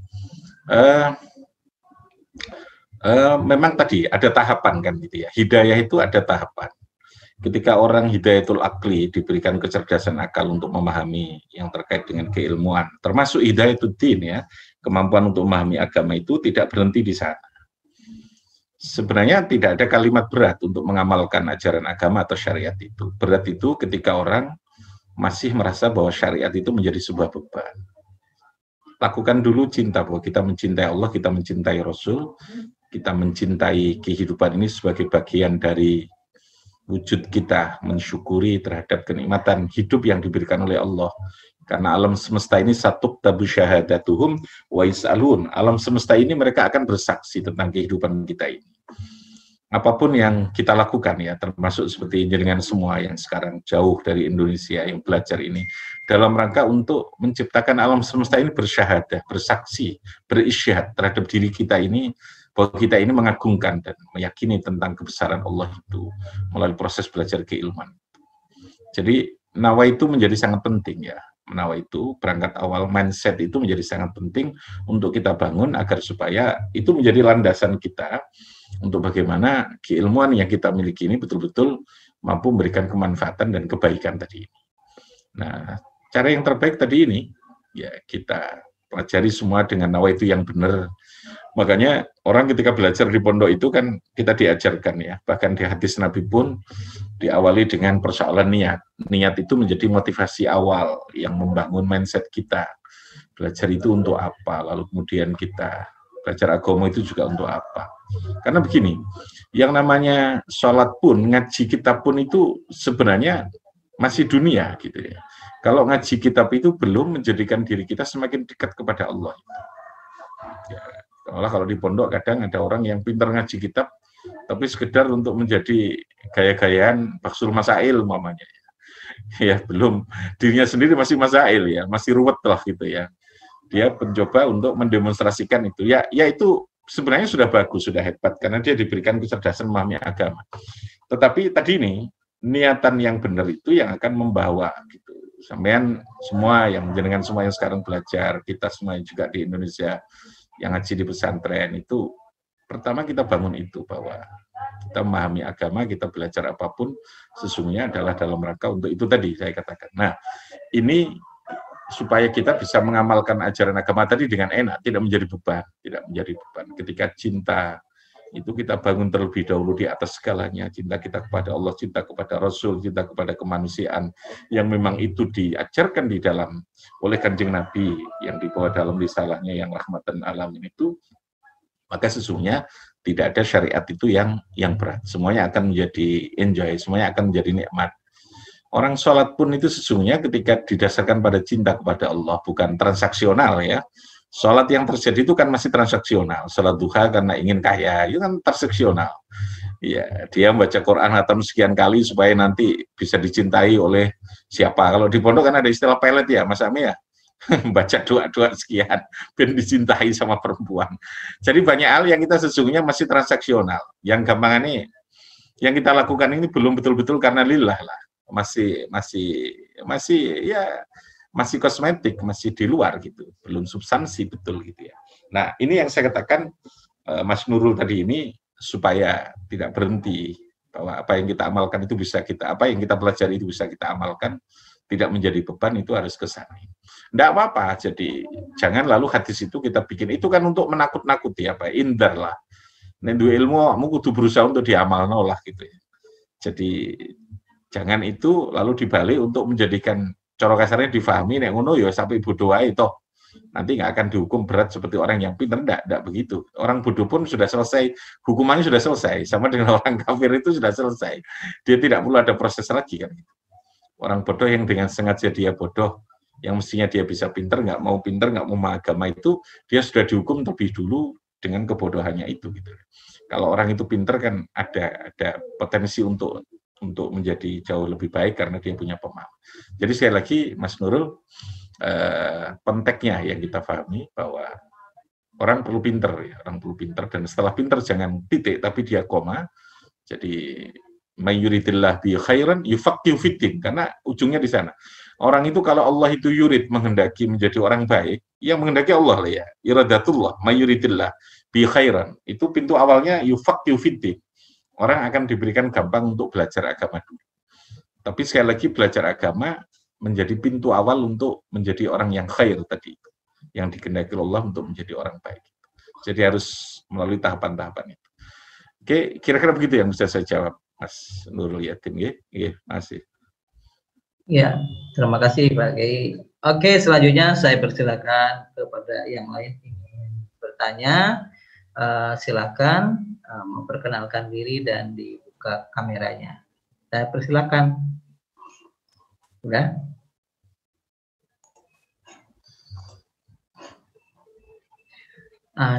Memang tadi ada tahapan kan gitu ya. Hidayah itu ada tahapan. Ketika orang hidayatul akli, diberikan kecerdasan akal untuk memahami yang terkait dengan keilmuan, termasuk hidayatul din ya, kemampuan untuk memahami agama itu tidak berhenti di sana. Sebenarnya tidak ada kalimat berat untuk mengamalkan ajaran agama atau syariat itu. Berat itu ketika orang masih merasa bahwa syariat itu menjadi sebuah beban. Lakukan dulu cinta, bahwa kita mencintai Allah, kita mencintai Rasul, kita mencintai kehidupan ini sebagai bagian dari wujud kita mensyukuri terhadap kenikmatan hidup yang diberikan oleh Allah. Karena alam semesta ini satub tabu syahadatuhum wa is'alun. Alam semesta ini mereka akan bersaksi tentang kehidupan kita ini. Apapun yang kita lakukan ya, termasuk seperti dengan semua yang sekarang jauh dari Indonesia yang belajar ini, dalam rangka untuk menciptakan alam semesta ini bersyahadah, bersaksi, berisyhad terhadap diri kita ini, bahwa kita ini mengagungkan dan meyakini tentang kebesaran Allah itu melalui proses belajar keilmuan. Jadi nawa itu menjadi sangat penting ya. Nawa itu berangkat awal, mindset itu menjadi sangat penting untuk kita bangun agar supaya itu menjadi landasan kita untuk bagaimana keilmuan yang kita miliki ini betul-betul mampu memberikan kemanfaatan dan kebaikan tadi ini. Nah, cara yang terbaik tadi ini ya kita pelajari semua dengan nawa itu yang benar. Makanya orang ketika belajar di pondok itu kan kita diajarkan ya, bahkan di hadis Nabi pun diawali dengan persoalan niat. Niat itu menjadi motivasi awal yang membangun mindset kita. Belajar itu untuk apa? Lalu kemudian kita belajar agama itu juga untuk apa? Karena begini, yang namanya sholat pun, ngaji kitab pun itu sebenarnya masih dunia gitu ya. Kalau ngaji kitab itu belum menjadikan diri kita semakin dekat kepada Allah. Ya, kalau di pondok kadang ada orang yang pintar ngaji kitab, tapi sekedar untuk menjadi gaya-gayaan baksul masail umpamanya. Ya belum, dirinya sendiri masih masail ya, masih ruwet lah gitu ya. Dia mencoba untuk mendemonstrasikan itu. Ya itu sebenarnya sudah bagus, sudah hebat karena dia diberikan kecerdasan memahami agama. Tetapi tadi ini niatan yang benar itu yang akan membawa gitu. Sampean semua yang jenengan semua yang sekarang belajar, kita semua juga di Indonesia yang ngaji di pesantren itu, pertama kita bangun itu bahwa kita memahami agama, kita belajar apapun sesungguhnya adalah dalam rangka untuk itu tadi saya katakan. Nah, ini supaya kita bisa mengamalkan ajaran agama tadi dengan enak, tidak menjadi beban, tidak menjadi beban. Ketika cinta itu kita bangun terlebih dahulu di atas segalanya, cinta kita kepada Allah, cinta kepada Rasul, cinta kepada kemanusiaan, yang memang itu diajarkan di dalam oleh Kanjeng Nabi yang dibawa dalam risalahnya yang rahmatan alamin itu, maka sesungguhnya tidak ada syariat itu yang berat. Semuanya akan menjadi enjoy, semuanya akan menjadi nikmat. Orang sholat pun itu sesungguhnya ketika didasarkan pada cinta kepada Allah, bukan transaksional ya. Sholat yang terjadi itu kan masih transaksional. Sholat duha karena ingin kaya, itu kan transaksional. Ya, dia membaca Quran hatam sekian kali supaya nanti bisa dicintai oleh siapa. Kalau di pondok kan ada istilah pelet ya, Mas Ami ya. Baca doa-doa sekian, ben dicintai sama perempuan. Jadi banyak hal yang kita sesungguhnya masih transaksional. Yang gampangannya, yang kita lakukan ini belum betul-betul karena lillah lah. Masih kosmetik, masih di luar gitu, belum substansi betul gitu ya. Nah ini yang saya katakan Mas Nurul tadi ini supaya tidak berhenti bahwa apa yang kita amalkan itu bisa kita, apa yang kita pelajari itu bisa kita amalkan, tidak menjadi beban, itu harus ke sana. Tidak apa-apa, jadi jangan lalu hadis itu kita bikin itu kan untuk menakut-nakuti apa indar lah. Nendu ilmu kamu kudu berusaha untuk diamalno lah gitu ya. Jadi Jangan itu lalu dibalik untuk menjadikan cara kasarnya difahami nek ngono ya sampai bodoh ae toh. Nanti nggak akan dihukum berat seperti orang yang pintar, enggak begitu. Orang bodoh pun sudah selesai, hukumannya sudah selesai, sama dengan orang kafir itu sudah selesai. Dia tidak perlu ada proses lagi kan. Orang bodoh yang dengan sengaja dia bodoh, yang mestinya dia bisa pintar, nggak mau agama itu, dia sudah dihukum terlebih dulu dengan kebodohannya itu gitu. Kalau orang itu pintar kan ada potensi untuk menjadi jauh lebih baik karena dia punya pemahaman. Jadi sekali lagi Mas Nurul, konteksnya yang kita pahami bahwa orang perlu pintar ya, orang perlu pintar, dan setelah pintar jangan titik tapi dia koma. Jadi mayuridillah bi khairan yufaqihu fiddin, karena ujungnya di sana. Orang itu kalau Allah itu yurid menghendaki menjadi orang baik, yang menghendaki Allah lah ya, iradatullah mayuridillah bi khairan, itu pintu awalnya yufaqihu fiddin. Orang akan diberikan gampang untuk belajar agama dulu. Tapi sekali lagi belajar agama menjadi pintu awal untuk menjadi orang yang khair tadi, yang dikehendaki Allah untuk menjadi orang baik. Jadi harus melalui tahapan-tahapan itu. Oke, kira-kira begitu yang bisa saya jawab, Mas Nurul Yatin. Masih. Ya, terima kasih Pak Kiai. Oke, selanjutnya saya persilakan kepada yang lain ingin bertanya. Silakan memperkenalkan diri dan dibuka kameranya. Saya persilakan. Udah?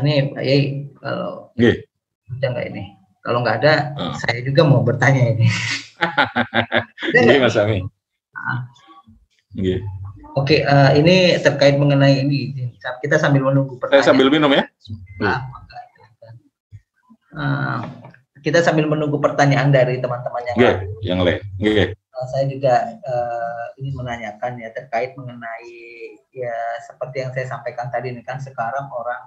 Nih Pak Yai, kalau ada nggak ini? Kalau nggak ada, saya juga mau bertanya ini. Iya Mas Ami. Oke, ini terkait mengenai ini. Kita sambil menunggu pertanyaan. Saya sambil minum ya. Kita sambil menunggu pertanyaan dari teman-teman yang lain. Saya juga ingin menanyakan ya terkait mengenai ya seperti yang saya sampaikan tadi ini kan sekarang orang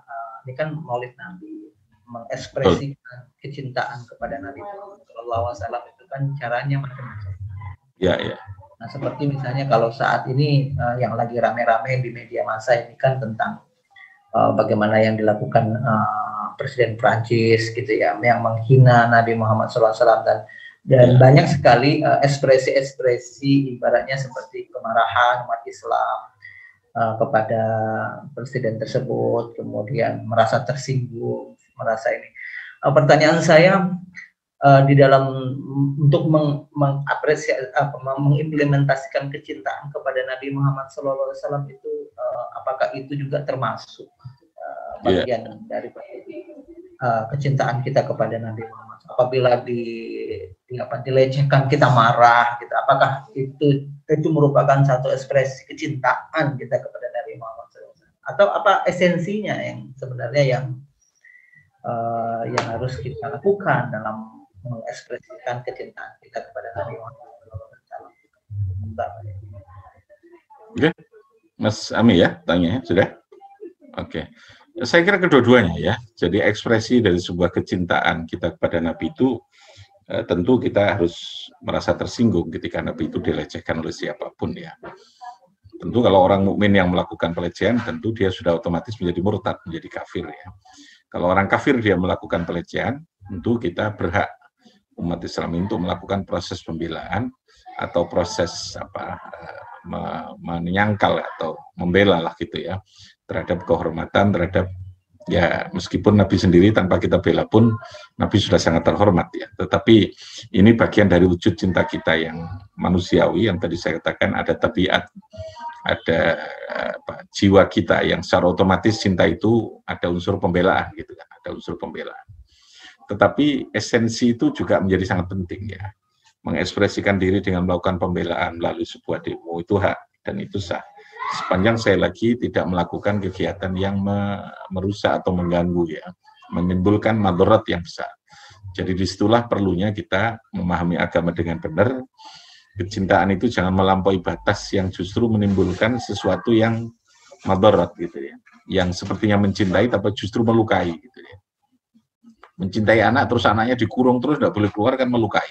ini kan Maulid Nabi mengekspresikan kecintaan kepada Nabi Sallallahu Alaihi Wasallam itu kan caranya macam-macam. Ya. Nah seperti misalnya kalau saat ini yang lagi rame-rame di media massa ini kan tentang bagaimana yang dilakukan Presiden Prancis gitu ya, yang menghina Nabi Muhammad SAW dan banyak sekali ekspresi-ekspresi ibaratnya seperti kemarahan umat Islam kepada presiden tersebut, kemudian merasa tersinggung, merasa ini. Pertanyaan saya di dalam untuk mengapresiasi mengimplementasikan kecintaan kepada Nabi Muhammad SAW itu apakah itu juga termasuk bagian dari kecintaan kita kepada Nabi Muhammad? Apabila dilecehkan kita marah, gitu. Apakah itu merupakan satu ekspresi kecintaan kita kepada Nabi Muhammad SAW? Atau apa esensinya yang sebenarnya yang harus kita lakukan dalam mengekspresikan kecintaan kita kepada Nabi Muhammad SAW? Oke, Mas Ami ya, tanya sudah? Oke. Saya kira kedua-duanya ya. Jadi ekspresi dari sebuah kecintaan kita kepada Nabi itu tentu kita harus merasa tersinggung ketika Nabi itu dilecehkan oleh siapapun ya. Tentu kalau orang mukmin yang melakukan pelecehan tentu dia sudah otomatis menjadi murtad, menjadi kafir ya. Kalau orang kafir dia melakukan pelecehan, tentu kita berhak umat Islam untuk melakukan proses pembelaan atau proses menyangkal atau membela lah gitu ya, terhadap kehormatan, terhadap ya meskipun Nabi sendiri tanpa kita bela pun Nabi sudah sangat terhormat ya. Tetapi ini bagian dari wujud cinta kita yang manusiawi yang tadi saya katakan, ada tabiat, ada jiwa kita yang secara otomatis cinta itu ada unsur pembelaan gitu kan, ada unsur pembelaan. Tetapi esensi itu juga menjadi sangat penting ya. Mengekspresikan diri dengan melakukan pembelaan melalui sebuah demo itu hak dan itu sah. Sepanjang saya lagi tidak melakukan kegiatan yang merusak atau mengganggu ya, menimbulkan madarat yang besar. Jadi disitulah perlunya kita memahami agama dengan benar. Kecintaan itu jangan melampaui batas yang justru menimbulkan sesuatu yang madarat gitu ya, yang sepertinya mencintai tapi justru melukai gitu ya. Mencintai anak terus anaknya dikurung terus tidak boleh keluar kan melukai.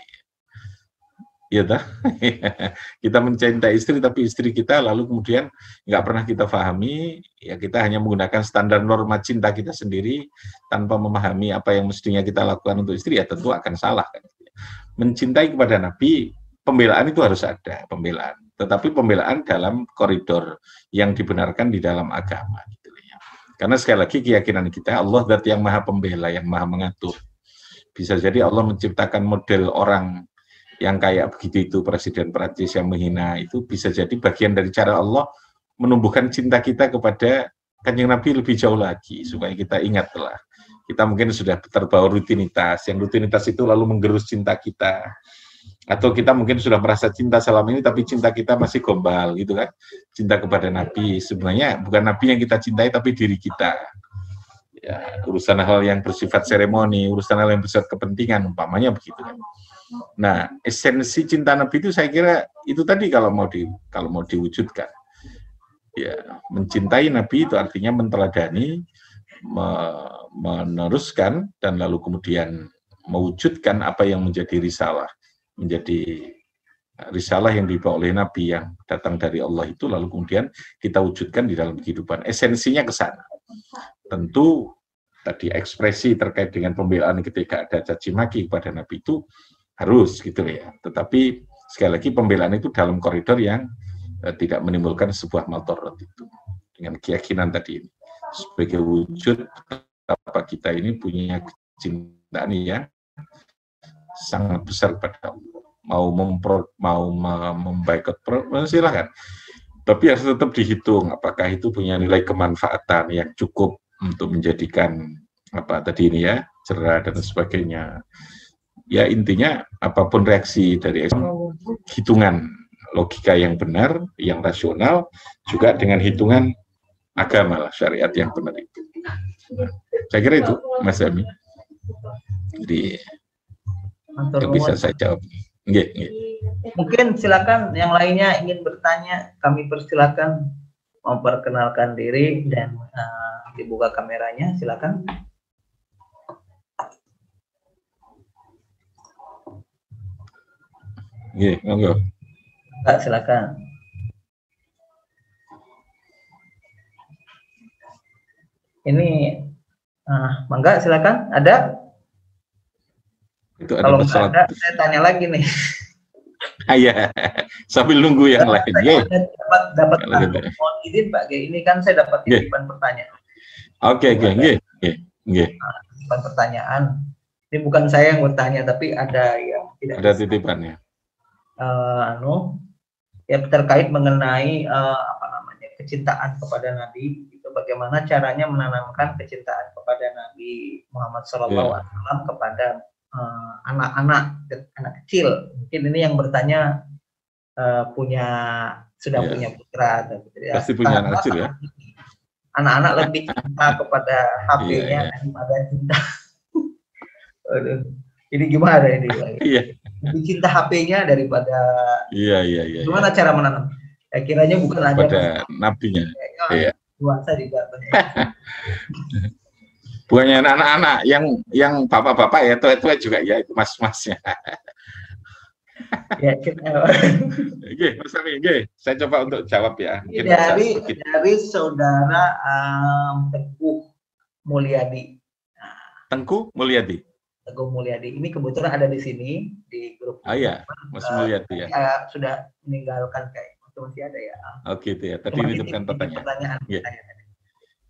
Iya, kita mencintai istri tapi istri kita lalu kemudian nggak pernah kita pahami, ya kita hanya menggunakan standar norma cinta kita sendiri tanpa memahami apa yang mestinya kita lakukan untuk istri, ya tentu akan salah kan. Mencintai kepada Nabi pembelaan itu harus ada, pembelaan. Tetapi pembelaan dalam koridor yang dibenarkan di dalam agama. Gitu ya. Karena sekali lagi keyakinan kita, Allah zat yang maha pembela, yang maha mengatur. Bisa jadi Allah menciptakan model orang yang kayak begitu itu, Presiden Prancis yang menghina, itu bisa jadi bagian dari cara Allah menumbuhkan cinta kita kepada Kanjeng Nabi lebih jauh lagi, supaya kita ingatlah. Kita mungkin sudah terbawa rutinitas, yang rutinitas itu lalu menggerus cinta kita. Atau kita mungkin sudah merasa cinta selama ini, tapi cinta kita masih gombal, gitu kan. Cinta kepada Nabi, sebenarnya bukan Nabi yang kita cintai, tapi diri kita. Ya, urusan hal yang bersifat seremoni, urusan hal yang bersifat kepentingan, umpamanya begitu kan. Nah, esensi cinta Nabi itu saya kira itu tadi kalau mau diwujudkan. Ya, mencintai Nabi itu artinya menteladani, meneruskan, dan lalu kemudian mewujudkan apa yang menjadi risalah yang dibawa oleh Nabi yang datang dari Allah itu, lalu kemudian kita wujudkan di dalam kehidupan. Esensinya ke sana. Tentu tadi ekspresi terkait dengan pembelaan ketika ada caci maki kepada Nabi itu harus gitu ya. Tetapi sekali lagi pembelaan itu dalam koridor yang tidak menimbulkan sebuah madharat itu. Dengan keyakinan tadi ini sebagai wujud apa kita ini punya kecintaan yang sangat besar pada Allah. Mau memboikot silakan. Tapi harus tetap dihitung apakah itu punya nilai kemanfaatan yang cukup untuk menjadikan apa tadi ini ya, cerah dan sebagainya. Ya intinya apapun reaksi dari hitungan logika yang benar, yang rasional, juga dengan hitungan agama lah, syariat yang benar itu. Nah, saya kira itu Mas Ami. Jadi yang bisa saya jawab. Nggih. Mungkin silakan yang lainnya ingin bertanya, kami persilakan memperkenalkan diri dan dibuka kameranya, silakan. Nggih, monggo. Pak, silakan. Ini mangga silakan, ada? Itu kalau nggak ada, saya tanya lagi nih. Iya, sambil nunggu yang lain. Dapat mohon izin Pak, ini kan saya dapat titipan pertanyaan. Oke, nggih. Titipan pertanyaan. Ini bukan saya yang bertanya, tapi ada yang tidak ada titipannya. Ya terkait mengenai kecintaan kepada Nabi, itu bagaimana caranya menanamkan kecintaan kepada Nabi Muhammad SAW kepada anak-anak kecil. Mungkin ini yang bertanya punya putra, ya. Pasti punya anak kecil ya. Anak-anak lebih cinta kepada HP-nya daripada cinta. Ini gimana ini? Iya. Lebih cinta HP-nya daripada. Iya. Gimana cara menanam? Kiranya bukan hanya pada nabinya. Iya. Puasa juga. Bukannya anak-anak yang bapak-bapak ya, tua-tua juga ya, itu mas-masnya. Ya, kita. Mas Ami, saya coba untuk jawab ya. Dari saudara Tengku Mulyadi. Tengku Mulyadi. Ini kebetulan ada di sini di grup. Iya, Mas Mulyadi ya. Sudah meninggalkan kayak masih ada ya. Oke itu ya. Tadi dititipkan pertanyaan.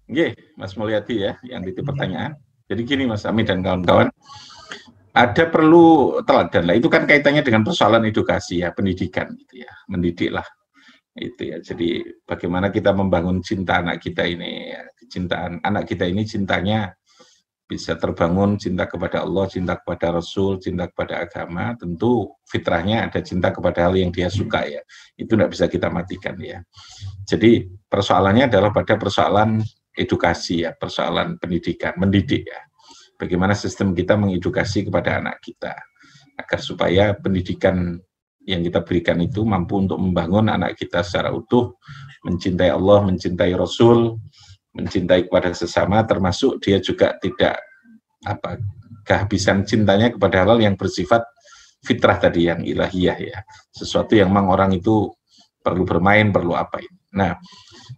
Nggih, Mas Mulyadi ya, yang titip pertanyaan. Jadi gini Mas Ami dan kawan-kawan, ada perlu teladan lah. Itu kan kaitannya dengan persoalan edukasi ya, pendidikan gitu ya, mendidik lah. Itu ya. Jadi bagaimana kita membangun cinta anak kita ini, ya. Kecintaan anak kita ini cintanya bisa terbangun, cinta kepada Allah, cinta kepada Rasul, cinta kepada agama. Tentu fitrahnya ada cinta kepada hal yang dia suka ya. Itu tidak bisa kita matikan ya. Jadi persoalannya adalah pada persoalan edukasi ya, persoalan pendidikan, mendidik ya. Bagaimana sistem kita mengedukasi kepada anak kita agar supaya pendidikan yang kita berikan itu mampu untuk membangun anak kita secara utuh, mencintai Allah, mencintai Rasul, mencintai kepada sesama, termasuk dia juga tidak kehabisan cintanya kepada hal yang bersifat fitrah tadi, yang ilahiyah ya, sesuatu yang memang orang itu perlu bermain, perlu apa ini. Nah,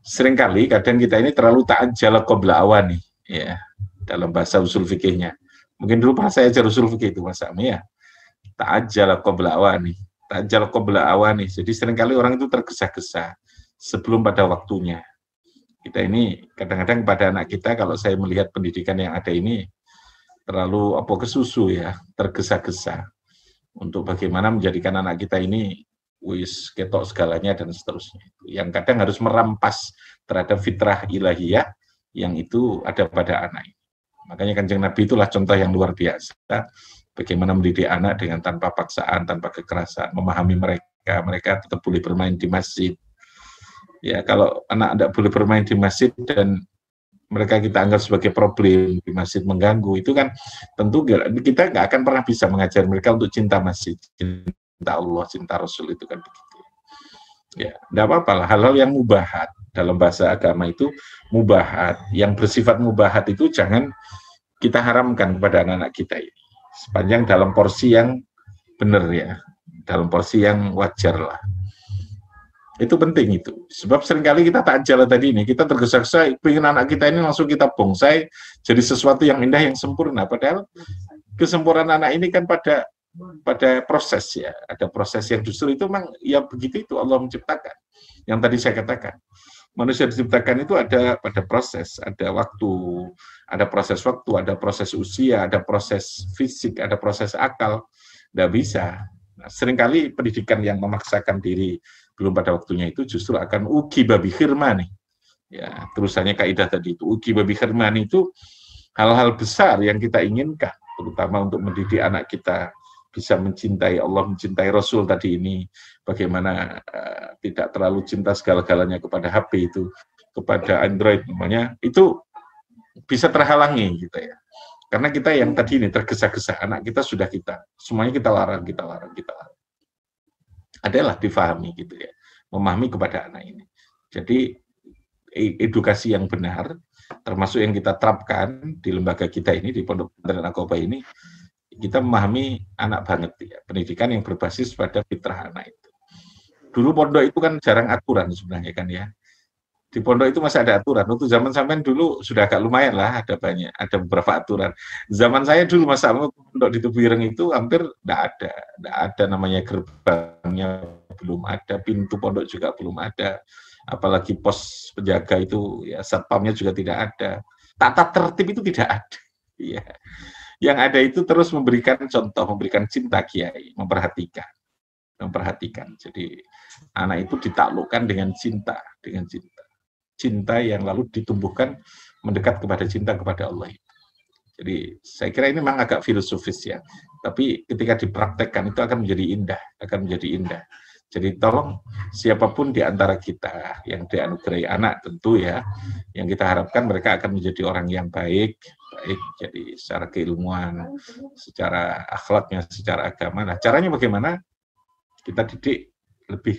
seringkali kadang kita ini terlalu ta'ajjala qabla awani ya, dalam bahasa usul fikihnya. Mungkin dulu pas saya ajar usul fikih itu Mas Ami ya, ta'ajjala qabla awani. ta'ajjal qabla awani. Jadi seringkali orang itu tergesa-gesa sebelum pada waktunya. Kita ini kadang-kadang pada anak kita, kalau saya melihat pendidikan yang ada ini terlalu kesusu ya, tergesa-gesa untuk bagaimana menjadikan anak kita ini wis ketok segalanya dan seterusnya. Yang kadang harus merampas terhadap fitrah ilahiyah yang itu ada pada anak ini. Makanya Kanjeng Nabi itulah contoh yang luar biasa. Bagaimana mendidik anak dengan tanpa paksaan, tanpa kekerasan, memahami mereka tetap boleh bermain di masjid. Ya, kalau anak tidak boleh bermain di masjid dan mereka kita anggap sebagai problem di masjid mengganggu, itu kan tentu kita nggak akan pernah bisa mengajar mereka untuk cinta masjid, cinta Allah, cinta Rasul, itu kan begitu. Ya, tidak apa-apa lah, hal-hal yang mubahat dalam bahasa agama itu mubahat, yang bersifat mubahat itu jangan kita haramkan kepada anak-anak kita ini, sepanjang dalam porsi yang benar ya, dalam porsi yang wajar lah. Itu penting itu, sebab seringkali kita ta'ajjal tadi ini, kita tergesa-gesa ingin anak kita ini langsung kita bongsai jadi sesuatu yang indah, yang sempurna, padahal kesempurnaan anak ini kan pada proses ya, ada proses yang justru itu memang ya begitu itu Allah menciptakan. Yang tadi saya katakan, manusia diciptakan itu ada pada proses, ada waktu, ada proses usia, ada proses fisik, ada proses akal. Tidak bisa. Nah, seringkali pendidikan yang memaksakan diri belum pada waktunya itu justru akan ugi babi khirmani. Ya, terusannya kaidah tadi itu, ugi babi khirmani itu hal-hal besar yang kita inginkan, terutama untuk mendidik anak kita bisa mencintai Allah, mencintai Rasul tadi ini, bagaimana tidak terlalu cinta segala-galanya kepada HP itu, kepada Android namanya, itu bisa terhalangi gitu ya. Karena kita yang tadi ini tergesa-gesa, anak kita sudah semuanya kita larang. Adalah difahami gitu ya, memahami kepada anak ini. Jadi edukasi yang benar, termasuk yang kita terapkan di lembaga kita ini, di Pondok Pesantren Aqobah ini, kita memahami anak banget ya, pendidikan yang berbasis pada fitrah anak itu. Dulu pondok itu kan jarang aturan sebenarnya kan ya. Di pondok itu masih ada aturan. Untuk zaman sampean dulu sudah agak lumayan lah, ada beberapa aturan. Zaman saya dulu masa pondok di Tubireng itu hampir tidak ada namanya gerbangnya belum ada, pintu pondok juga belum ada, apalagi pos penjaga itu ya satpamnya juga tidak ada, tata tertib itu tidak ada. Ya. Yang ada itu terus memberikan contoh, memberikan cinta kiai, memperhatikan. Jadi anak itu ditaklukkan dengan cinta. Cinta yang lalu ditumbuhkan mendekat kepada cinta kepada Allah. Jadi saya kira ini memang agak filosofis ya, tapi ketika dipraktekkan itu akan menjadi indah. Jadi tolong siapapun di antara kita yang dianugerahi anak tentu ya, yang kita harapkan mereka akan menjadi orang yang baik, jadi secara keilmuan, secara akhlaknya, secara agama. Nah, caranya bagaimana? Kita didik lebih,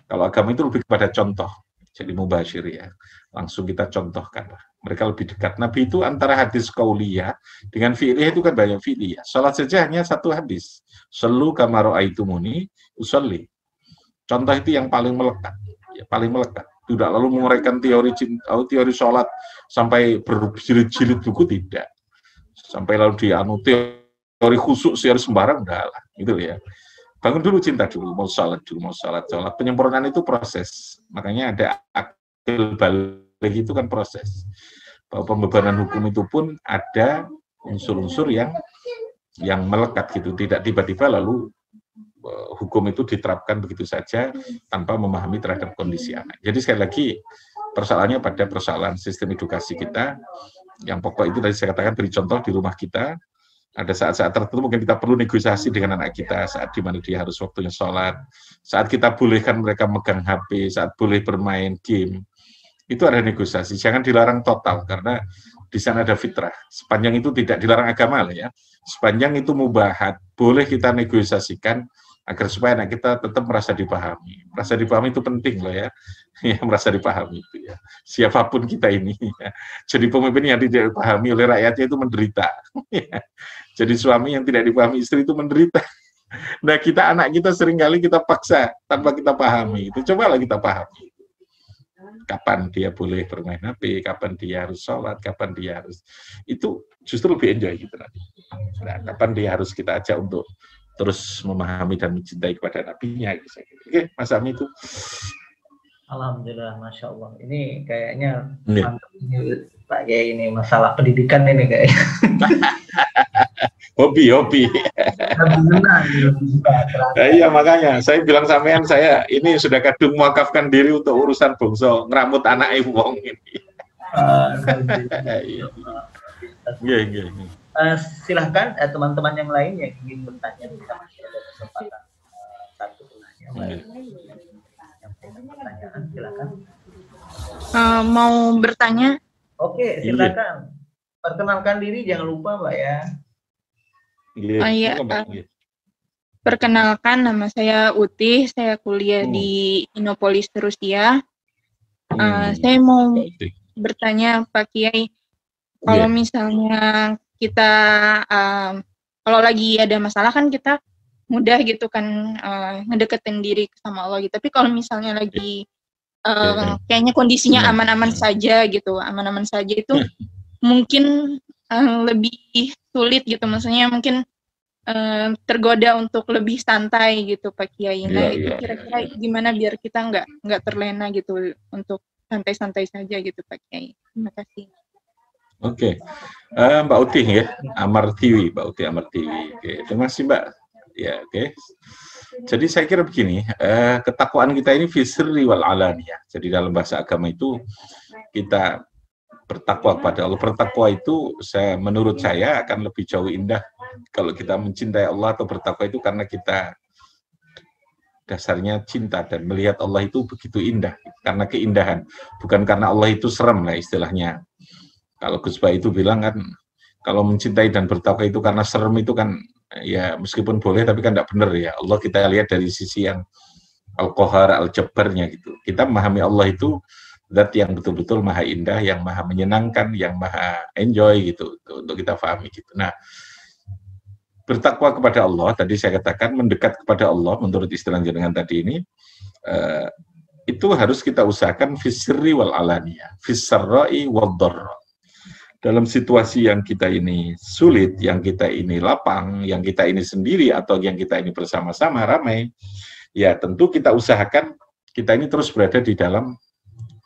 kalau agama itu lebih kepada contoh, jadi mubasyir ya, langsung kita contohkan. Mereka lebih dekat. Nabi itu antara hadis qauliyah dengan fi'liyah itu kan banyak fi'liyah. Salat saja hanya satu hadis. Sallu kama ra'aitumuni usolli. Contoh itu yang paling melekat, ya, paling melekat. Tidak lalu menguraikan teori sholat sampai berjilid-jilid buku, tidak. Sampai lalu teori khusyuk secara sembarang, enggak lah, gitu ya. Bangun dulu cinta dulu, mau sholat. Penyempurnaan itu proses. Makanya ada akil balik itu kan proses. Bahwa pembebanan hukum itu pun ada unsur-unsur yang melekat gitu, tidak tiba-tiba lalu hukum itu diterapkan begitu saja tanpa memahami terhadap kondisi anak. Jadi sekali lagi persoalannya pada persoalan sistem edukasi kita, yang pokok itu tadi saya katakan beri contoh di rumah kita. Ada saat-saat tertentu mungkin kita perlu negosiasi dengan anak kita, saat di mana dia harus waktunya sholat, saat kita bolehkan mereka megang HP, saat boleh bermain game, itu ada negosiasi. Jangan dilarang total karena di sana ada fitrah. Sepanjang itu tidak dilarang agama lah ya. Sepanjang itu mubahat, boleh kita negosiasikan agar supaya anak kita tetap merasa dipahami. Merasa dipahami itu penting loh ya. Ya, merasa dipahami itu ya. Siapapun kita ini ya. Jadi pemimpin yang tidak dipahami oleh rakyatnya itu menderita. Ya. Jadi suami yang tidak dipahami istri itu menderita. Nah, anak kita seringkali kita paksa tanpa kita pahami. Itu cobalah kita pahami. Kapan dia boleh bermain HP, kapan dia harus sholat, kapan dia harus, itu justru lebih enjoy gitu nanti. Nah, kapan dia harus kita ajak untuk terus memahami dan mencintai kepada nabinya. Oke, Mas Ami itu. Alhamdulillah, Masya Allah. Ini kayaknya mantap ini, Pak Kiai, ini masalah pendidikan ini kayaknya. Hobi. Iya, makanya saya bilang sampean, saya ini sudah kadung mewakafkan diri untuk urusan bongso ngeramut anak ibu wong ini. Iya. Silahkan teman-teman yang lain yang ingin bertanya, kita masih ada kesempatan satu penanya. Pertanyaan, silakan. Mau bertanya? Oke, silakan. Perkenalkan diri, jangan lupa, Mbak ya. Iya. Perkenalkan, nama saya Uti. Saya kuliah di Innopolis, Rusia. Saya mau bertanya, Pak Kiai, kalau misalnya kita, kalau lagi ada masalah kan kita mudah gitu kan ngedeketin diri sama Allah gitu. Tapi kalau misalnya lagi kayaknya kondisinya aman-aman saja gitu, aman-aman saja itu mungkin lebih sulit gitu. Maksudnya mungkin tergoda untuk lebih santai gitu, Pak Kiai. Nah itu kira-kira gimana biar kita nggak terlena gitu untuk santai-santai saja gitu, Pak Kiai. Terima kasih. Oke, Mbak Uti ya, Amartiwi, Mbak Uti Amartiwi. Oke, terima kasih Mbak. Ya, oke. Jadi saya kira begini, ketakwaan kita ini fisri wal alaniyah. Jadi dalam bahasa agama itu kita bertakwa kepada Allah. Bertakwa itu menurut saya akan lebih jauh indah kalau kita mencintai Allah, atau bertakwa itu karena kita dasarnya cinta dan melihat Allah itu begitu indah karena keindahan, bukan karena Allah itu serem lah istilahnya. Kalau Gus Ba itu bilang kan, kalau mencintai dan bertakwa itu karena serem itu kan ya meskipun boleh tapi kan tidak benar ya. Allah kita lihat dari sisi yang Al-Qahar, Al-Jabbarnya gitu. Kita memahami Allah itu zat yang betul-betul maha indah, yang maha menyenangkan, yang maha enjoy gitu untuk kita pahami gitu. Nah, bertakwa kepada Allah, tadi saya katakan mendekat kepada Allah menurut istilah jenengan tadi ini, itu harus kita usahakan fisri wal alaniyah, fisarra'i wal dharra. Dalam situasi yang kita ini sulit, yang kita ini lapang, yang kita ini sendiri, atau yang kita ini bersama-sama ramai, ya tentu kita usahakan kita ini terus berada di dalam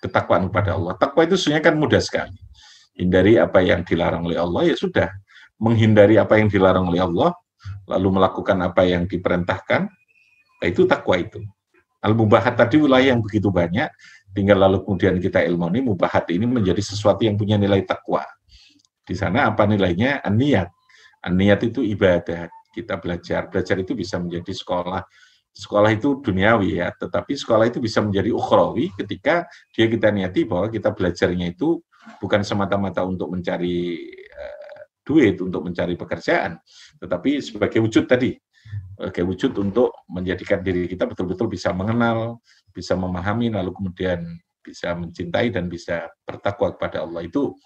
ketakwaan kepada Allah. Takwa itu sebenarnya kan mudah sekali. Hindari apa yang dilarang oleh Allah, ya sudah. Menghindari apa yang dilarang oleh Allah, lalu melakukan apa yang diperintahkan, itu takwa itu. Al-mubahat tadi wilayah yang begitu banyak, tinggal lalu kemudian kita ilmuni mubahat ini menjadi sesuatu yang punya nilai takwa. Di sana apa nilainya? An-niyat. An-niyat itu ibadah. Kita belajar itu bisa menjadi sekolah. Sekolah itu duniawi ya, tetapi sekolah itu bisa menjadi ukhrawi ketika kita niati bahwa kita belajarnya itu bukan semata-mata untuk mencari duit, untuk mencari pekerjaan, tetapi sebagai wujud tadi, sebagai wujud untuk menjadikan diri kita betul-betul bisa mengenal, bisa memahami, lalu kemudian bisa mencintai dan bisa bertakwa kepada Allah. Itu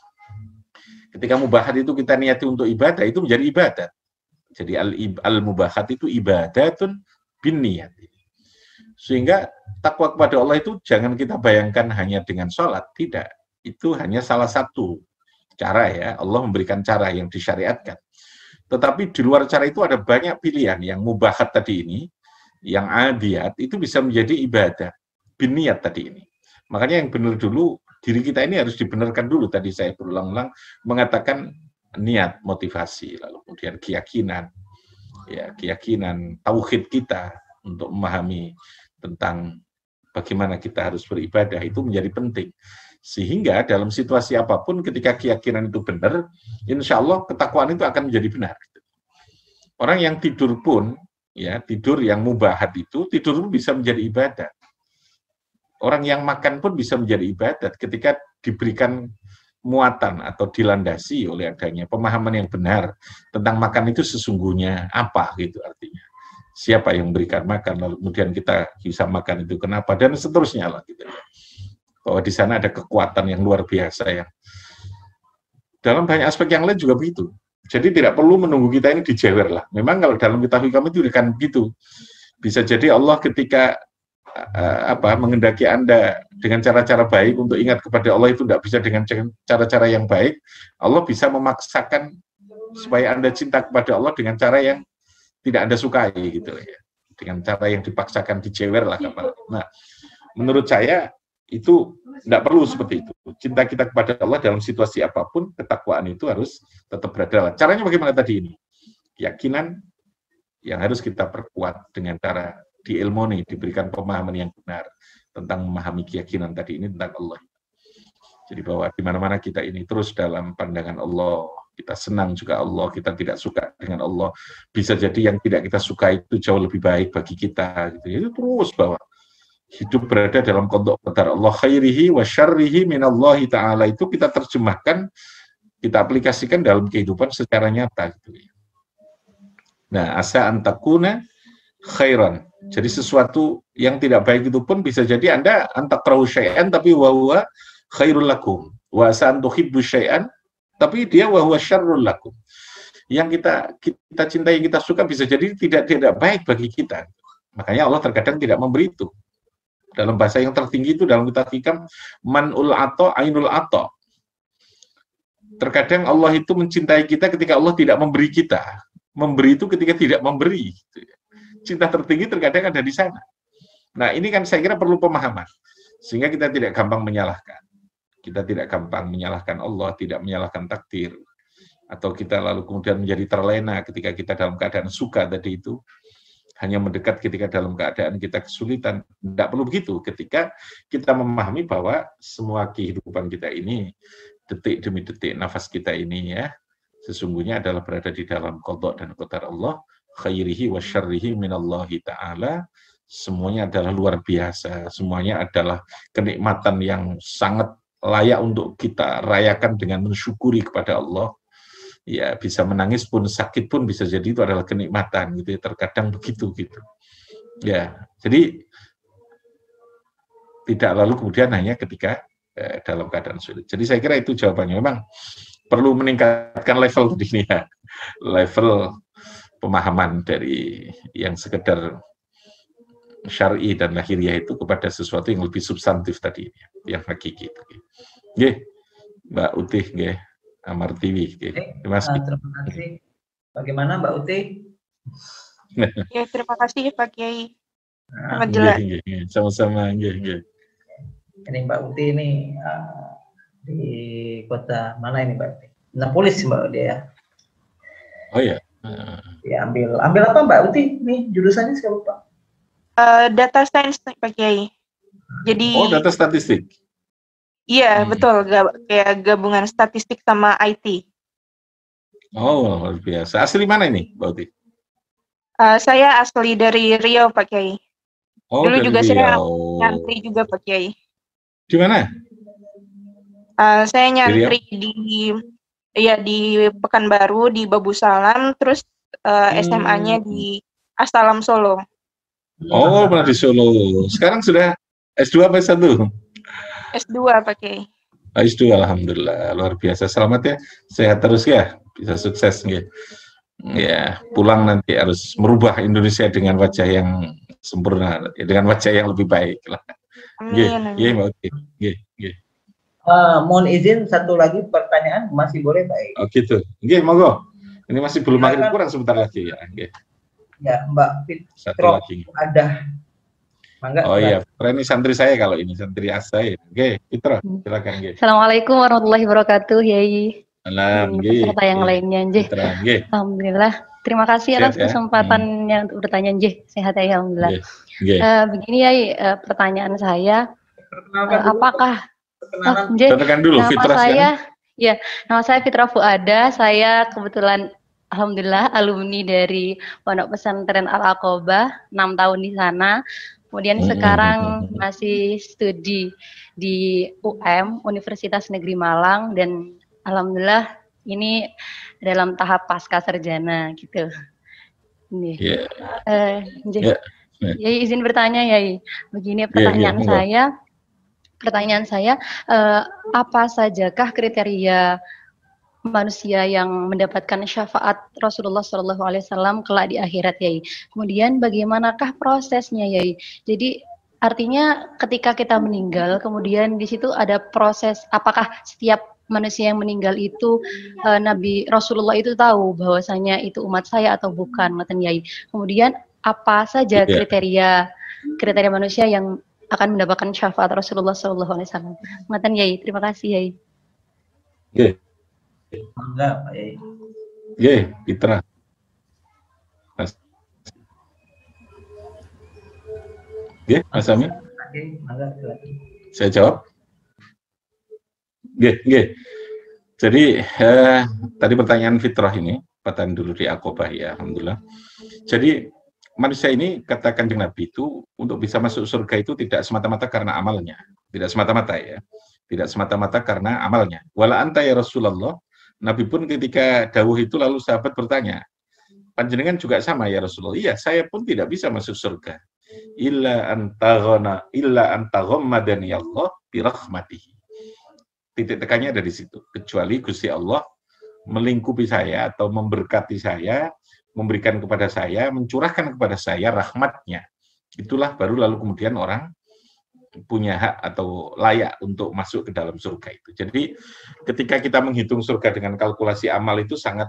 ketika mubahat itu kita niati untuk ibadah, itu menjadi ibadat. Jadi al-mubahat itu ibadatun bin niyat. Sehingga takwa kepada Allah itu jangan kita bayangkan hanya dengan sholat, tidak. Itu hanya salah satu cara ya, Allah memberikan cara yang disyariatkan. Tetapi di luar cara itu ada banyak pilihan. Yang mubahat tadi ini, yang adiyat, itu bisa menjadi ibadah. Bin niyat tadi ini. Makanya yang benar dulu, diri kita ini harus dibenarkan dulu. Tadi saya berulang-ulang mengatakan niat, motivasi, lalu kemudian keyakinan, ya keyakinan, tauhid kita untuk memahami tentang bagaimana kita harus beribadah itu menjadi penting. Sehingga dalam situasi apapun ketika keyakinan itu benar, insya Allah ketakwaan itu akan menjadi benar. Orang yang tidur pun, ya tidur yang mubahat itu, tidur pun bisa menjadi ibadat. Orang yang makan pun bisa menjadi ibadat ketika diberikan muatan atau dilandasi oleh adanya pemahaman yang benar tentang makan itu sesungguhnya apa gitu artinya. Siapa yang memberikan makan, lalu kemudian kita bisa makan itu kenapa, dan seterusnya lah gitu. Bahwa di sana ada kekuatan yang luar biasa yang dalam banyak aspek yang lain juga begitu. Jadi tidak perlu menunggu kita ini dijewer lah. Memang kalau dalam kitab hikam itu kan begitu. Bisa jadi Allah ketika menghendaki Anda dengan cara-cara baik untuk ingat kepada Allah itu tidak bisa dengan cara-cara yang baik. Allah bisa memaksakan supaya Anda cinta kepada Allah dengan cara yang tidak Anda sukai gitu ya. Dengan cara yang dipaksakan, dicewer lah. Nah, menurut saya itu tidak perlu seperti itu. Cinta kita kepada Allah dalam situasi apapun, ketakwaan itu harus tetap berada. Caranya bagaimana tadi ini? Keyakinan yang harus kita perkuat dengan cara diilmoni, diberikan pemahaman yang benar tentang memahami keyakinan tadi ini tentang Allah. Jadi bahwa di mana-mana kita ini terus dalam pandangan Allah, kita senang juga Allah, kita tidak suka dengan Allah. Bisa jadi yang tidak kita suka itu jauh lebih baik bagi kita. Gitu. Itu terus bahwa hidup berada dalam qada qadar Allah, khairihi wa syarrihi minallahi ta'ala, itu kita terjemahkan, kita aplikasikan dalam kehidupan secara nyata. Gitu. Nah, asa antakuna khairan. Jadi sesuatu yang tidak baik itu pun bisa jadi Anda antakrahu syai'an tapi wa huwa khairul lakum. Wa asa antuhibbu syai'an tapi dia wa huwa syarrul lakum. Yang kita cintai, yang kita suka bisa jadi tidak baik bagi kita. Makanya Allah terkadang tidak memberi itu. Dalam bahasa yang tertinggi itu dalam kitab hikam, man'ul ato ainul ato. Terkadang Allah itu mencintai kita ketika Allah tidak memberi kita. Memberi itu ketika tidak memberi. Cinta tertinggi terkadang ada di sana. Nah, ini kan saya kira perlu pemahaman. Sehingga kita tidak gampang menyalahkan. Kita tidak gampang menyalahkan Allah, tidak menyalahkan takdir. Atau kita lalu kemudian menjadi terlena ketika kita dalam keadaan suka tadi itu. Hanya mendekat ketika dalam keadaan kita kesulitan. Tidak perlu begitu. Ketika kita memahami bahwa semua kehidupan kita ini, detik demi detik nafas kita ini ya, sesungguhnya adalah berada di dalam qada dan qadar Allah, khairihi wa syarrihi minallahi ta'ala. Semuanya adalah luar biasa, semuanya adalah kenikmatan yang sangat layak untuk kita rayakan dengan mensyukuri kepada Allah. Ya, bisa menangis pun, sakit pun bisa jadi itu adalah kenikmatan gitu ya. Terkadang begitu gitu. Ya, jadi tidak lalu kemudian hanya ketika dalam keadaan sulit. Jadi saya kira itu jawabannya. Memang perlu meningkatkan level tadi ya, level pemahaman dari yang sekedar syar'i dan lahiriah itu kepada sesuatu yang lebih substantif tadi, yang hakiki. Nggih, Mbak Utih, nggih, Amartiwi, nggih. Terima kasih. Bagaimana Mbak Utih? Ya, terima kasih Pak Kiai. Sangat jelas. Sama-sama, nggih. Ini Mbak Utih ini di kota mana ini Mbak? Napolis Mbak dia ya. Oh ya. Ya ambil apa Mbak Uti? Nih jurusannya saya lupa. Data science Pak Kiai. Jadi. Oh, data statistik. Iya betul, kayak gabungan statistik sama IT. Oh luar biasa. Asli mana ini Mbak Uti? Saya asli dari Riau Pak Kiai. Oh, dulu juga Riau. Saya nyantri juga Pak Kiai. Di mana? Saya nyantri di Pekanbaru, di Babu Salam, terus SMA-nya di Astalam Solo. Oh, pernah di Solo. Sekarang sudah S2 apa S1? S2 Pak Kiai. S2, alhamdulillah, luar biasa. Selamat ya, sehat terus ya, bisa sukses ya. Ya, pulang nanti harus merubah Indonesia dengan wajah yang sempurna, dengan wajah yang lebih baik lah. Amin. Iya, Mbak Uti. Mohon izin satu lagi pertanyaan, masih boleh baik? Oh gitu. Nggih, monggo. Ini masih belum maghrib, kurang sebentar lagi ya. Nggih. Ya, Mbak Fitro ada. Mangga, oh iya, ini santri saya kalau ini santri saya. Oke, Fitro, silakan nggih. Assalamualaikum warahmatullahi wabarakatuh, Yai. Peserta yang lainnya, Nggih. Alhamdulillah. Terima kasih atas kesempatannya untuk bertanya, Nggih. Sehat ya, alhamdulillah. Begini Yai, pertanyaan saya, apakah nama saya Fitra Fuada. Saya kebetulan alhamdulillah alumni dari Pondok Pesantren Al-Aqobah, 6 tahun di sana. Kemudian sekarang masih studi di UM, Universitas Negeri Malang, dan alhamdulillah ini dalam tahap pasca sarjana gitu. Yai izin bertanya, Yai. Begini pertanyaan saya, apa sajakah kriteria manusia yang mendapatkan syafaat Rasulullah SAW kelak di akhirat, Yai? Kemudian bagaimanakah prosesnya, Yai? Jadi artinya ketika kita meninggal, kemudian di situ ada proses, apakah setiap manusia yang meninggal itu Nabi Rasulullah itu tahu bahwasanya itu umat saya atau bukan, ngoten Yai. Kemudian apa saja kriteria manusia yang akan mendapatkan syafaat Rasulullah SAW? Ngoten Yai, terima kasih Yai. Enggak, Pak Yai. Fitra. Mas Amin. Saya jawab. Jadi tadi pertanyaan Fitrah ini, pertanyaan dulu di Aqobah ya, alhamdulillah. Jadi manusia ini, kata Kanjeng Nabi itu, untuk bisa masuk surga itu tidak semata-mata karena amalnya, tidak semata-mata ya, tidak semata-mata karena amalnya. Wala anta ya Rasulullah, Nabi pun ketika dawuh itu lalu sahabat bertanya, panjenengan juga sama ya Rasulullah? Iya, saya pun tidak bisa masuk surga. Illa antaghammadani Allah bi rahmatihi. Titik tekannya ada di situ. Kecuali Gusti Allah melingkupi saya atau memberkati saya, memberikan kepada saya, mencurahkan kepada saya rahmatnya. Itulah baru lalu kemudian orang punya hak atau layak untuk masuk ke dalam surga itu. Jadi ketika kita menghitung surga dengan kalkulasi amal itu sangat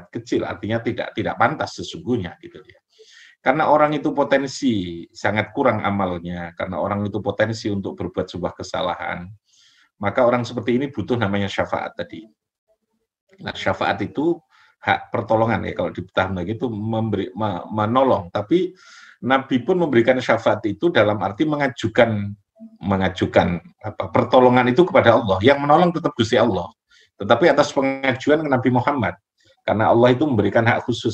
kecil, artinya tidak pantas sesungguhnya gitu ya. Karena orang itu potensi sangat kurang amalnya, karena orang itu potensi untuk berbuat sebuah kesalahan, maka orang seperti ini butuh namanya syafaat tadi. Nah, syafaat itu hak pertolongan ya, kalau di Petahan itu menolong, tapi Nabi pun memberikan syafaat itu dalam arti mengajukan pertolongan itu kepada Allah. Yang menolong tetap Gusti Allah, tetapi atas pengajuan ke Nabi Muhammad, karena Allah itu memberikan hak khusus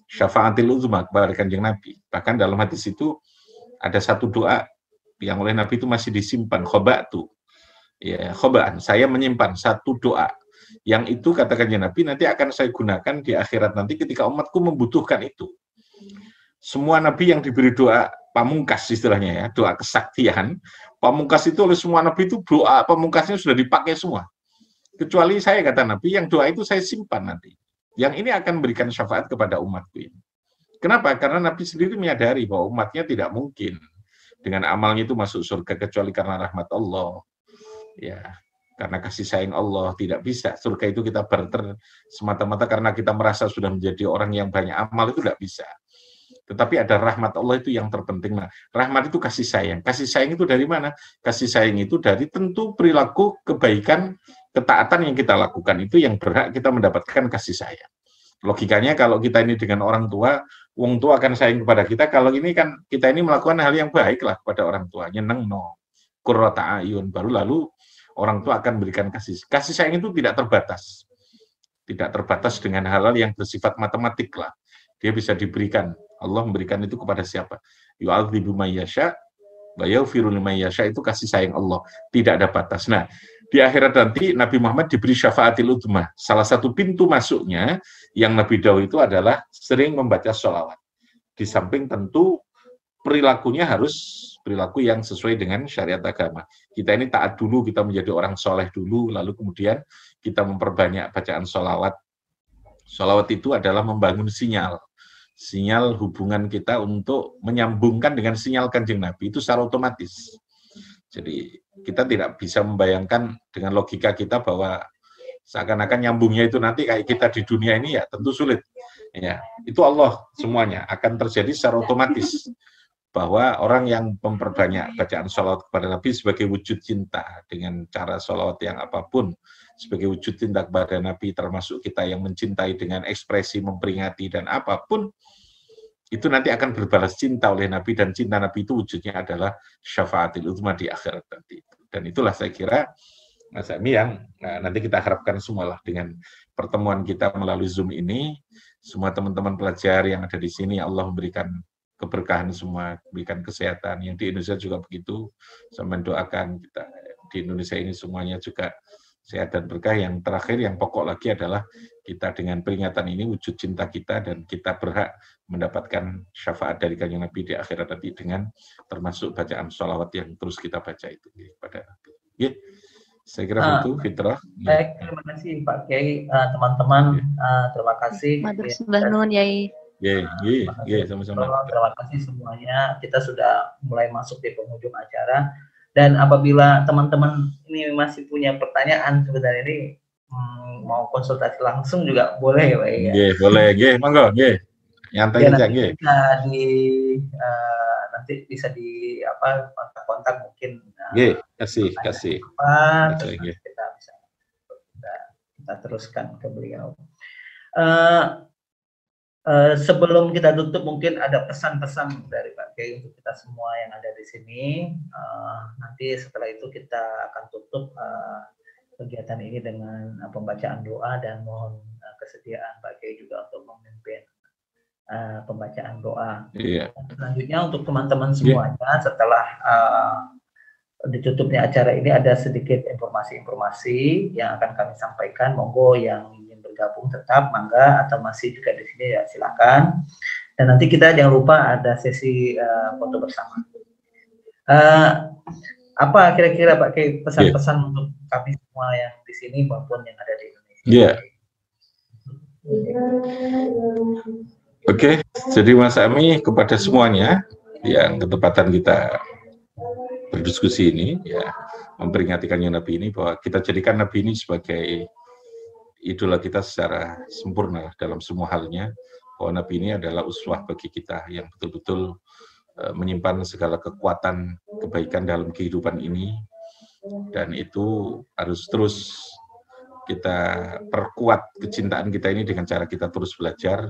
syafaatil uzma kepada Kanjeng Nabi. Bahkan dalam hadis itu ada satu doa yang oleh Nabi itu masih disimpan, khoba'tu. Ya, khoba'an, saya menyimpan satu doa yang itu kata Kanjeng Nabi nanti akan saya gunakan di akhirat nanti ketika umatku membutuhkan itu. Semua Nabi yang diberi doa pamungkas istilahnya ya, doa kesaktian, pamungkas itu oleh semua Nabi itu doa pamungkasnya sudah dipakai semua. Kecuali saya kata Nabi, yang doa itu saya simpan nanti. Yang ini akan memberikan syafaat kepada umatku ini. Kenapa? Karena Nabi sendiri menyadari bahwa umatnya tidak mungkin dengan amalnya itu masuk surga kecuali karena rahmat Allah. Ya, karena kasih sayang Allah tidak bisa. Surga itu kita barter semata-mata karena kita merasa sudah menjadi orang yang banyak amal, itu tidak bisa. Tetapi ada rahmat Allah itu yang terpenting. Nah, rahmat itu kasih sayang. Kasih sayang itu dari mana? Kasih sayang itu dari tentu perilaku kebaikan, ketaatan yang kita lakukan itu yang berhak kita mendapatkan kasih sayang. Logikanya kalau kita ini dengan orang tua, wong tua akan sayang kepada kita. Kalau ini kan kita ini melakukan hal yang baik lah kepada orang tua, nyeneng no, qurrata ayun, baru lalu orang tua akan berikan kasih sayang itu tidak terbatas dengan hal-hal yang bersifat matematik lah. Dia bisa diberikan. Allah memberikan itu kepada siapa? Yu'adzibu may yasha wa yaghfiru liman yasha, itu kasih sayang Allah, tidak ada batas. Nah, di akhirat nanti Nabi Muhammad diberi syafaatil uzma. Salah satu pintu masuknya yang Nabi dawuh itu adalah sering membaca sholawat. Di samping tentu perilakunya harus perilaku yang sesuai dengan syariat agama. Kita ini taat dulu, kita menjadi orang soleh dulu, lalu kemudian kita memperbanyak bacaan sholawat. Sholawat itu adalah membangun sinyal hubungan kita untuk menyambungkan dengan sinyal Kanjeng Nabi itu secara otomatis. Jadi kita tidak bisa membayangkan dengan logika kita bahwa seakan-akan nyambungnya itu nanti kayak kita di dunia ini, ya tentu sulit. Ya, itu Allah semuanya akan terjadi secara otomatis bahwa orang yang memperbanyak bacaan sholawat kepada Nabi sebagai wujud cinta dengan cara sholawat yang apapun, sebagai wujud cinta kepada Nabi, termasuk kita yang mencintai dengan ekspresi memperingati dan apapun, itu nanti akan berbalas cinta oleh Nabi, dan cinta Nabi itu wujudnya adalah syafaatil uzma di akhirat nanti. Dan itulah saya kira Mas Ami yang nanti kita harapkan semualah dengan pertemuan kita melalui Zoom ini, semua teman-teman pelajar yang ada di sini Allah memberikan keberkahan semua, berikan kesehatan. Yang di Indonesia juga begitu, saya mendoakan kita di Indonesia ini semuanya juga sehat dan berkah. Yang terakhir, yang pokok lagi adalah kita dengan peringatan ini wujud cinta kita, dan kita berhak mendapatkan syafaat dari Kanjeng Nabi di akhirat nanti dengan termasuk bacaan sholawat yang terus kita baca itu kepada Nabi. Ya, saya kira itu Fitrah. Baik, terima kasih Pak Kiai, teman-teman, terima kasih. Matur sembah nuwun Yai. Sama-sama. Terima kasih semuanya. Kita sudah mulai masuk di penghujung acara. Dan apabila teman-teman ini masih punya pertanyaan sebenarnya ini mau konsultasi langsung juga boleh ya, Pak ya. Boleh, monggo, nyantai aja, nanti bisa di kontak mungkin. Kasih. Terus kita bisa kita teruskan ke beliau. Sebelum kita tutup mungkin ada pesan-pesan dari Pak Kiai untuk kita semua yang ada di sini. Nanti setelah itu kita akan tutup kegiatan ini dengan pembacaan doa dan mohon kesediaan Pak Kiai juga untuk memimpin pembacaan doa. Selanjutnya untuk teman-teman semuanya setelah ditutupnya acara ini ada sedikit informasi-informasi yang akan kami sampaikan. Monggo yang bergabung tetap mangga, atau masih juga di sini ya silakan. Dan nanti kita jangan lupa ada sesi foto bersama. Apa kira-kira Pak Kiai pesan-pesan untuk kami semua yang di sini maupun yang ada di Indonesia? Oke, jadi Mas Ami kepada semuanya yang ketepatan kita berdiskusi ini, ya memperingatkan Nabi ini bahwa kita jadikan Nabi ini sebagai idola kita secara sempurna dalam semua halnya, bahwa Nabi ini adalah uswah bagi kita yang betul-betul menyimpan segala kekuatan kebaikan dalam kehidupan ini, dan itu harus terus kita perkuat kecintaan kita ini dengan cara kita terus belajar,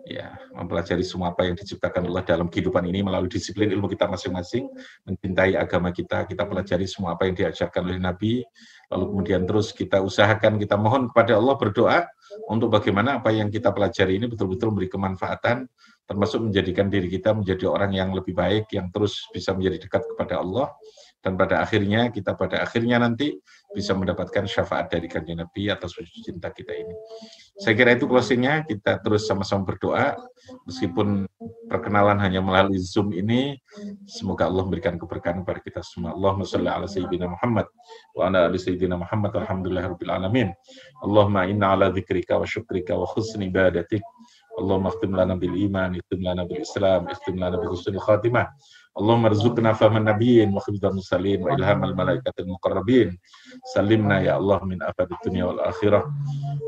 ya mempelajari semua apa yang diciptakan Allah dalam kehidupan ini melalui disiplin ilmu kita masing-masing, mencintai agama kita pelajari semua apa yang diajarkan oleh Nabi, lalu kemudian terus kita usahakan, kita mohon kepada Allah, berdoa untuk bagaimana apa yang kita pelajari ini betul-betul memberi kemanfaatan, termasuk menjadikan diri kita menjadi orang yang lebih baik, yang terus bisa menjadi dekat kepada Allah, dan pada akhirnya kita nanti bisa mendapatkan syafaat dari Kanjeng Nabi atas wujud cinta kita ini. Saya kira itu closingnya, kita terus sama-sama berdoa, meskipun perkenalan hanya melalui Zoom ini, semoga Allah memberikan keberkahan kepada kita semua. Allahumma sholli ala sayyidina Muhammad wa ala ali sayyidina Muhammad, alhamdulillahirabbil alamin. Allahumma inna ala dzikrika wa syukrika wa husni ibadatik. Allahumma khtim lana bil iman, khtim lana bil islam, khtim lana bi husnil khatimah. Allahumma rzuqna fahman nabiyyin wa khifdhan mursalin wa ilhamal malaikatil muqarrabin. Salimna ya Allah min afadid dunya wal akhirah.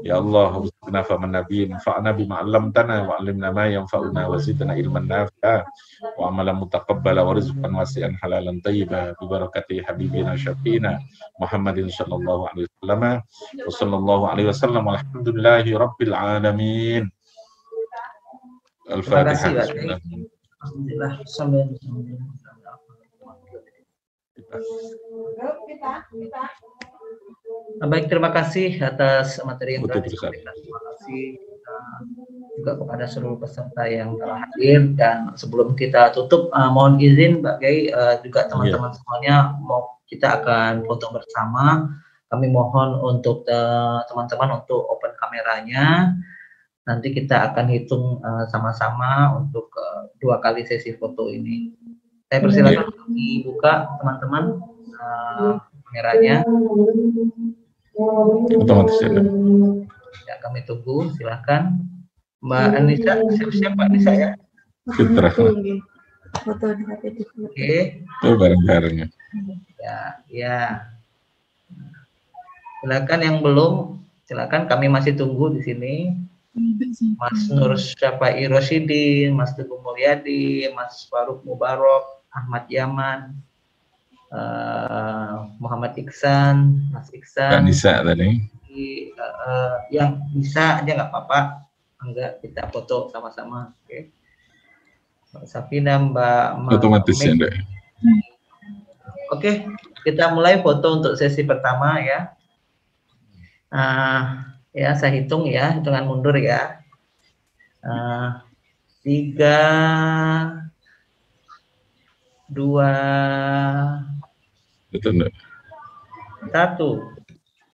Ya Allah, rzuqna fahman nabiyyin fa'na bima 'allamtana wa 'allimna ma yanfa'una wa zidna ilman nafi'a wa amalan mutaqabbala wa rizqan wasi'an halalan thayyiban bi barakati habibina syafiina Muhammadin sallallahu alaihi wasallam wa sallallahu alaihi wasallam walhamdulillahi rabbil alamin. Al-Fatihah. Alhamdulillah. Baik, terima kasih atas materi yang telah diberikan. Terima kasih juga kepada seluruh peserta yang telah hadir. Dan sebelum kita tutup, mohon izin Mbak Kiai, juga teman-teman semuanya, kita akan foto bersama. Kami mohon untuk teman-teman untuk open kameranya. Nanti kita akan hitung sama-sama untuk 2 kali sesi foto ini. Saya persilakan untuk dibuka teman-teman kameranya. Otomatis Ya, kami tunggu, silakan. Mbak Anissa, siap-siap Mbak Anissa ya. Fitra. Oke. Oh, bareng-bareng. Ya. Silakan yang belum, silakan, kami masih tunggu di sini. Mas Nur Syafai Rosyidin, Mas Teguh Mulyadi, Mas Faruk Mubarok, Ahmad Yaman, Muhammad Iksan, Mas Iksan. Bisa tadi. Yang bisa aja nggak apa-apa, enggak kita foto sama-sama. Oke. Mbak Safina, Mbak Otomatis ya, Mbak. Oke, kita mulai foto untuk sesi pertama ya. Ya, saya hitung ya, hitungan mundur ya. 3, 2, Betul, 1.